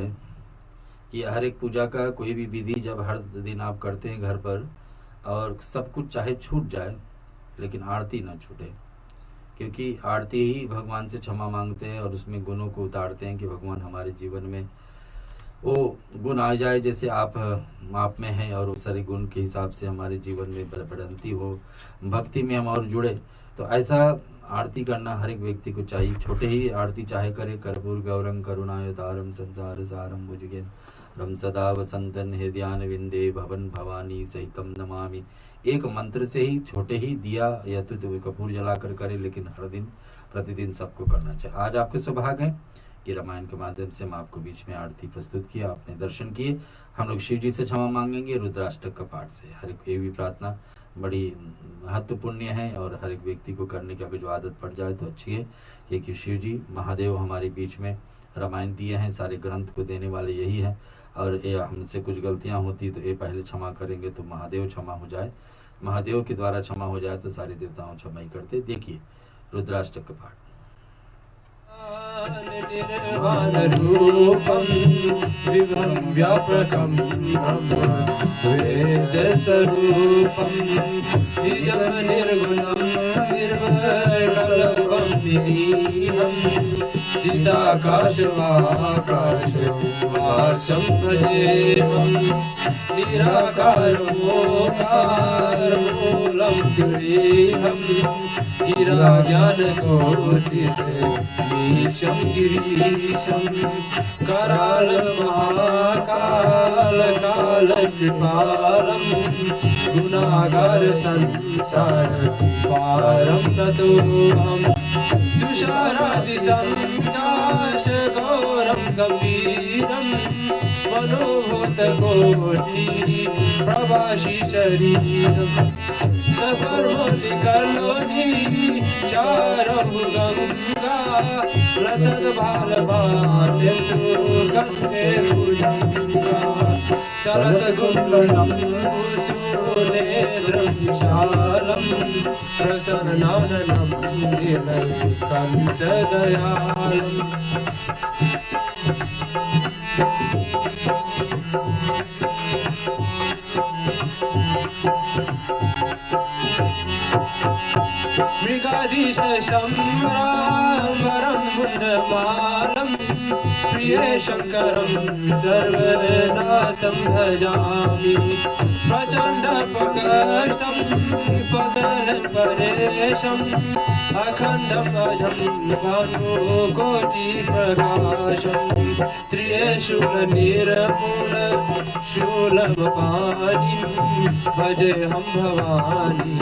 कि हर एक पूजा का कोई भी विधि जब हर दिन आप करते हैं घर पर, और सब कुछ चाहे छूट जाए लेकिन आरती ना छूटे, क्योंकि आरती ही भगवान से क्षमा मांगते हैं और उसमें गुणों को उतारते हैं कि भगवान हमारे जीवन में वो गुण आ जाए जैसे आप माप में हैं, और उस सारे गुण के हिसाब से हमारे जीवन में बढ़ंती हो, भक्ति में हम और जुड़े। तो ऐसा आरती करना हर एक व्यक्ति को चाहिए। छोटे ही आरती चाहे करे, कर्पूर गौरम करुणावतारम संसार सारम भुजगेन्द्रम सदा वसंतन हृदयान विंदे भवन भवानी सहितम नमामि। एक मंत्र से ही छोटे ही दिया या तो कपूर जलाकर करे, लेकिन हर दिन प्रतिदिन सबको करना चाहिए। आज आपके सौभाग्य है कि रामायण के माध्यम से हम आपको बीच में आरती प्रस्तुत किया, आपने दर्शन किए। हम लोग शिव जी से क्षमा मांगेंगे रुद्राष्टक का पाठ से। हर एक ये भी प्रार्थना बड़ी महत्वपूर्ण है और हर एक व्यक्ति को करने की अगर जो आदत पड़ जाए तो अच्छी है, क्योंकि शिव जी महादेव हमारे बीच में रामायण दिए हैं, सारे ग्रंथ को देने वाले यही है। और ये हमसे कुछ गलतियां होती तो ये पहले क्षमा करेंगे तो महादेव क्षमा हो जाए, महादेव के द्वारा क्षमा हो जाए तो सारे देवताओं क्षमा ही करते। देखिए रुद्राष्टक का पाठ। निर्वाण रूपम विभं व्यापकं ब्रह्म वेद स्वरूपं निजं निर्गुणं निर्वैकल्पं विहीनं चिदाकाशवाकाशवासं भजेमं निराकारमोकारमूलं गृहीतं गिराज्ञानकोटितं गिरीशं कराल महाकाल कालकृपालं गुणागार संसार पारं नतोऽहं तुषारादिसंकाश गौरं गंभीरं मनोभूतकोटि प्रवासी शरीरं सफर निकलो जी चारहु गंगा रसद भाल भाले गंगे भुजंगा चरत कुंडलम सूनेत्रम विशालम प्रसन्नाननम नीलकंठ दयालम मृगाधीश शम्बरं मुण्डमालं प्रिय शङ्करं सर्वनाथं भजामि प्रचण्ड प्रकटं परेशम् अखण्डम् अजं भानुकोटिप्रकाशम् त्रिशूलनिर्मूल शूलपाणिं भजेऽहं भवानी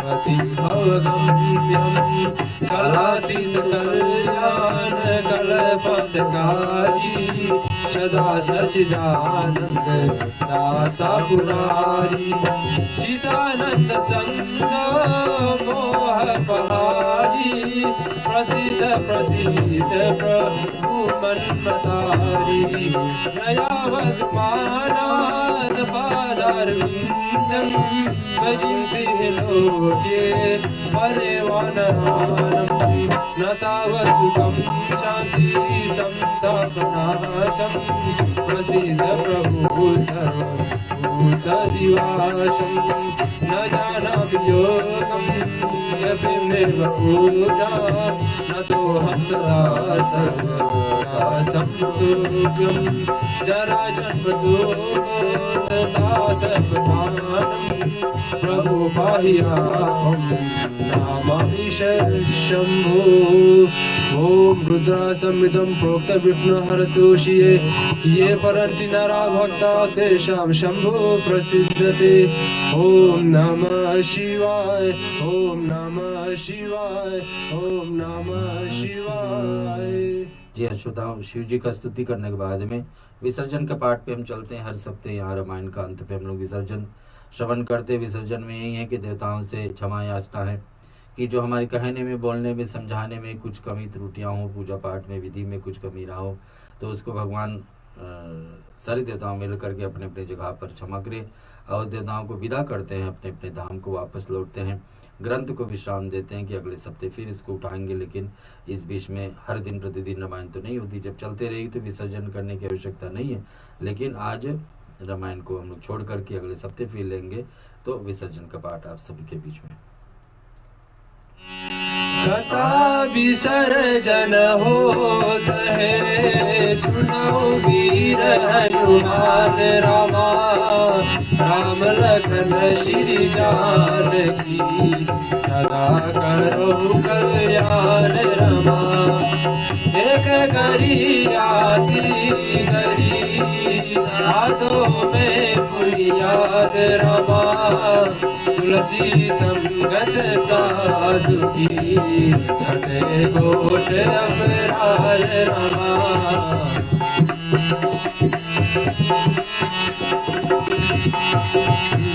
पतिं भवगम्यं कलातीत कल्याण कल्पतकारी सदा सच्चिदानन्द दाता पुरारी चिदानन्द संगा मोहपहारी प्रसिद्ध प्रसिद्ध प्रभु मन्मतारी नयावत मानाद पादारविन्दं भजिते लोके परिवानहारम् न तावसुखं शान्ति संतापनाशं प्रसीद प्रभु सर्वभूतदिवाशं न जानामि योगं जपिमेव पूजा न तोऽहं सदा सर्वदा संतोषं जराजन्मदुःखदातपदानं प्रभु पाहियाहं नामामि शम्भो ॐ रुद्रासंहितं प्रोक्त विघ्नहरतोषिये ये परन्ति नरा भक्ता तेषां शम्भो प्रसिद्धते ॐ नमः शिवाय ॐ नमः शिवाय ॐ नमः शिवाय। जी श्रोताओं, शिव जी का स्तुति करने के बाद में विसर्जन का पाठ पे हम चलते हैं। हर सप्ताह यहाँ रामायण का अंत पे हम लोग विसर्जन श्रवण करते। विसर्जन में यही है कि देवताओं से क्षमा याचना है कि जो हमारे कहने में, बोलने में, समझाने में कुछ कमी त्रुटियाँ हो, पूजा पाठ में, विधि में कुछ कमी रहा हो, तो उसको भगवान सारे देवताओं मिल करके अपने अपने जगह पर क्षमा करे और देवताओं को विदा करते हैं, अपने अपने धाम को वापस लौटते हैं। ग्रंथ को विश्राम देते हैं कि अगले सप्ताह फिर इसको उठाएंगे, लेकिन इस बीच में हर दिन प्रतिदिन रामायण तो नहीं होती। जब चलते रहेगी तो विसर्जन करने की आवश्यकता नहीं है, लेकिन आज रामायण को हम लोग छोड़ करके अगले सप्ताह फिर लेंगे। तो विसर्जन का पाठ आप सभी के बीच में। कथा विसर्जन होत है सुनो वीर हनुमान रामा राम लखन श्री जानकी सदा करो कल्याण रमा एक गरी आती गरी हाथों में फुलियाद रमा तुलसी संगत साधु की घटे गोट अपराध रमा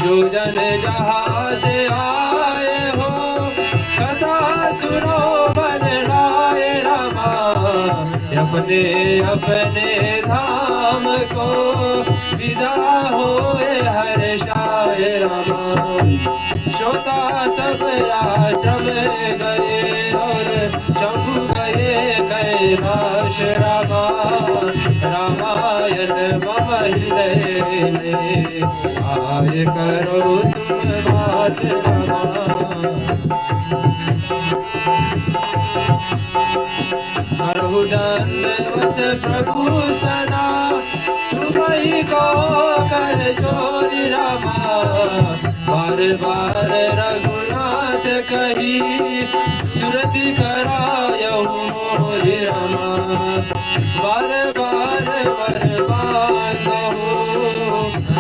जो जन जहाँ से आए हो कथा सुनो बन राय रमा अपने अपने धाम को विदा होए हर शाय रमा श्रोता सब आश्रम गए और शंभु गए कैलाश रमा रामायण मम हृदय में आय करो तुम वास रमा करहु दंडवत प्रभु सदा तुम्हीं को कर जोरि रमा बार बार रघुनाथ कही सुरति करायहु मोहि रमा बार बार बरबाद हो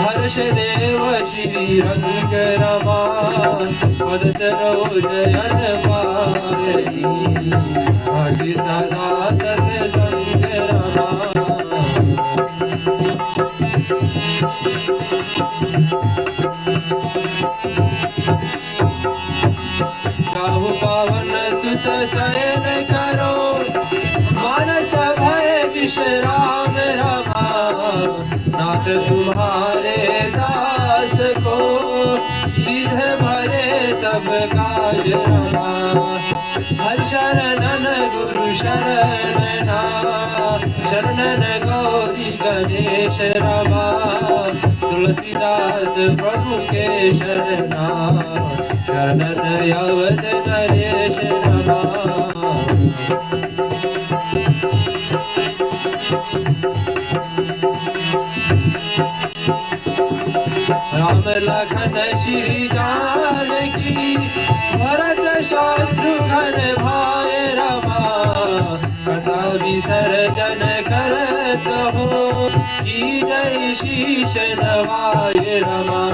हर्ष देव श्री रंग रमा पद सरोज जन पारही हरि सदा सत संग रमा भक्त तुम्हारे दास को, सीधे भरे सब काज रमा। हर शरणन गुरु शरणना, शरणन गौरी गणेश रमा। तुलसीदास प्रभु के शरणा, शरणन अवध नरेश रमा। राम लखन श्री जानकी, भरत शत्रुघ्न भाई रमा। कथा विसर्जन करत हो, की जय शीश नवाय रमा।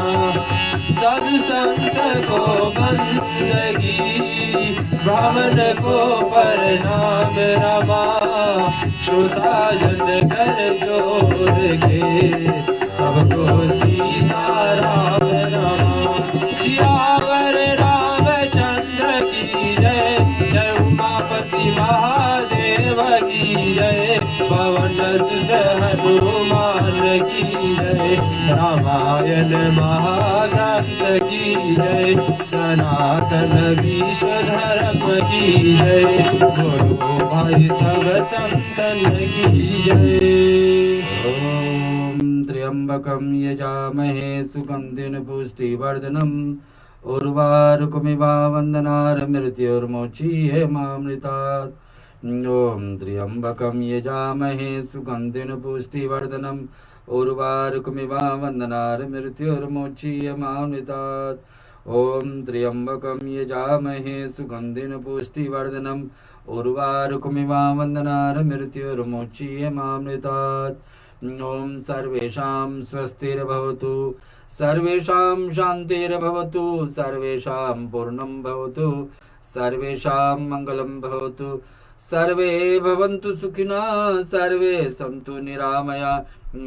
साधु संत को बंदगी, ब्राह्मण को प्रणाम रमा। श्रोता जन कर जोर के, सबको सीताराम रमा। सियावर रामचंद्र की जय, जय उमापति महादेव की जय। पवन सुत हनुमान की जय, रामायण महाग्रंथ की जय। सनातन विश्व धर्म की जय, बोलो भाई सब संतन की जय। त्र्यंबकं यजामहे सुगंधिं पुष्टिवर्धनम्, उर्वारुकमिव वन्दनार्मृत्युर्मोक्षीयमामृतात्। ॐ त्र्यंबकं यजामहे सुगंधिं पुष्टिवर्धनम्, उर्वारुकमिव वन्दनार्मृत्युर्मोक्षीयमामृतात्। ॐ त्र्यंबकं यजामहे सुगंधिं पुष्टिवर्धनम्, उर्वारुकमिव वन्दनार्मृत्युर्मोक्षीयमामृतात्। ॐ सर्वेषां स्वस्तिर्भवतु, सर्वेषां शान्तिर्भवतु, सर्वेषां पूर्णं भवतु, सर्वेषां मङ्गलं भवतु। सर्वे भवन्तु सुखिनः, सर्वे सन्तु निरामया,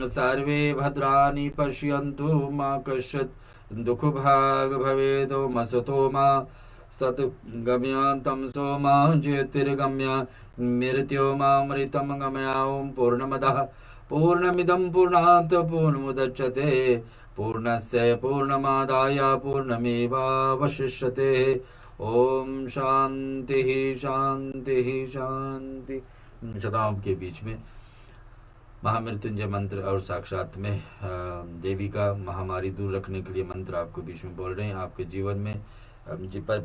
सर्वे भद्राणि पश्यन्तु, मा कश्चित् दुःखभाग् भवेत्। ॐ असतो मा सद्गमय, तमसो मा ज्योतिर्गमय, मृत्योर्मामृतं गमय। ॐ पूर्णमदः पूर्णमिदं पूर्णात् पूर्णमुदच्यते, पूर्णस्य पूर्णमादाय पूर्णमेवावशिष्यते। ॐ शांति शांति शांति। शताब्द के बीच में महामृत्युंजय मंत्र और साक्षात में देवी का महामारी दूर रखने के लिए मंत्र आपको बीच में बोल रहे हैं। आपके जीवन में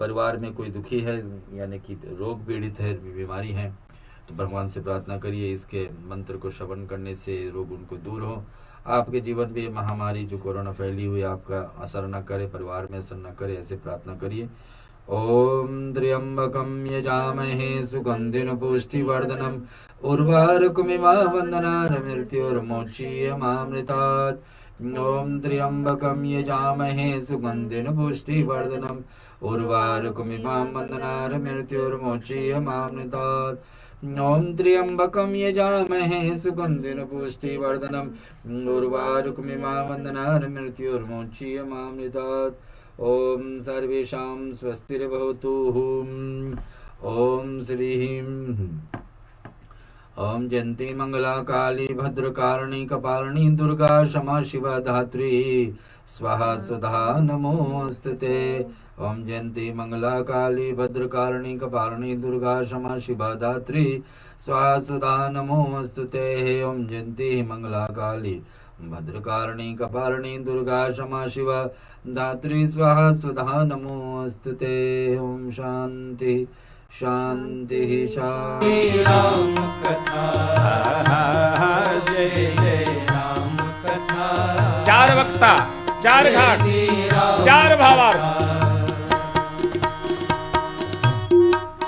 परिवार में कोई दुखी है, यानी कि रोग पीड़ित है, बीमारी है, तो भगवान से प्रार्थना करिए इसके मंत्र को श्रवण करने से रोग उनको दूर हो। आपके जीवन में ये महामारी जो कोरोना फैली हुई आपका असर न करे, परिवार में असर न करे, ऐसे प्रार्थना करिए। ओम त्र्यंबकं यजामहे सुगंधिं पुष्टिवर्धनम्, उर्वारुकमिव वन्दनार्मृत्युर्मोक्षीयमामृतात्। ओम त्र्यंबकं यजामहे सुगंधिं पुष्टिवर्धनम्, उर्वारुकमिव वन्दनार्मृत्युर्मोक्षीयमामृतात्। ओम त्र्यंबकं यजामहे सुगंधिं पुष्टिवर्धनम्, उर्वारुकमिव वन्दनार्मृत्युर्मोक्षीयमामृतात्। ओम सर्वेषां स्वस्तिर्भवतु। ओम श्रीं ओम जयंती मंगला काली भद्रकारिणी कपालिनी दुर्गा क्षमा शिवा धात्री स्वाहा सुधा नमोस्तुते। ओम जयंती मंगला काली भद्रकारिणी कपालिनी दुर्गा क्षमा शिवा धात्री स्वाहा सुधा नमोस्तुते। ओम जयंती मंगला काली भद्रकारिणी कपालिनी दुर्गा क्षमा शिवा धात्री स्वाहा सुधा नमोस्तुते। ओम शांति शांति शांति। राम कथा जय जय राम कथा। चार वक्ता, चार घाट, चार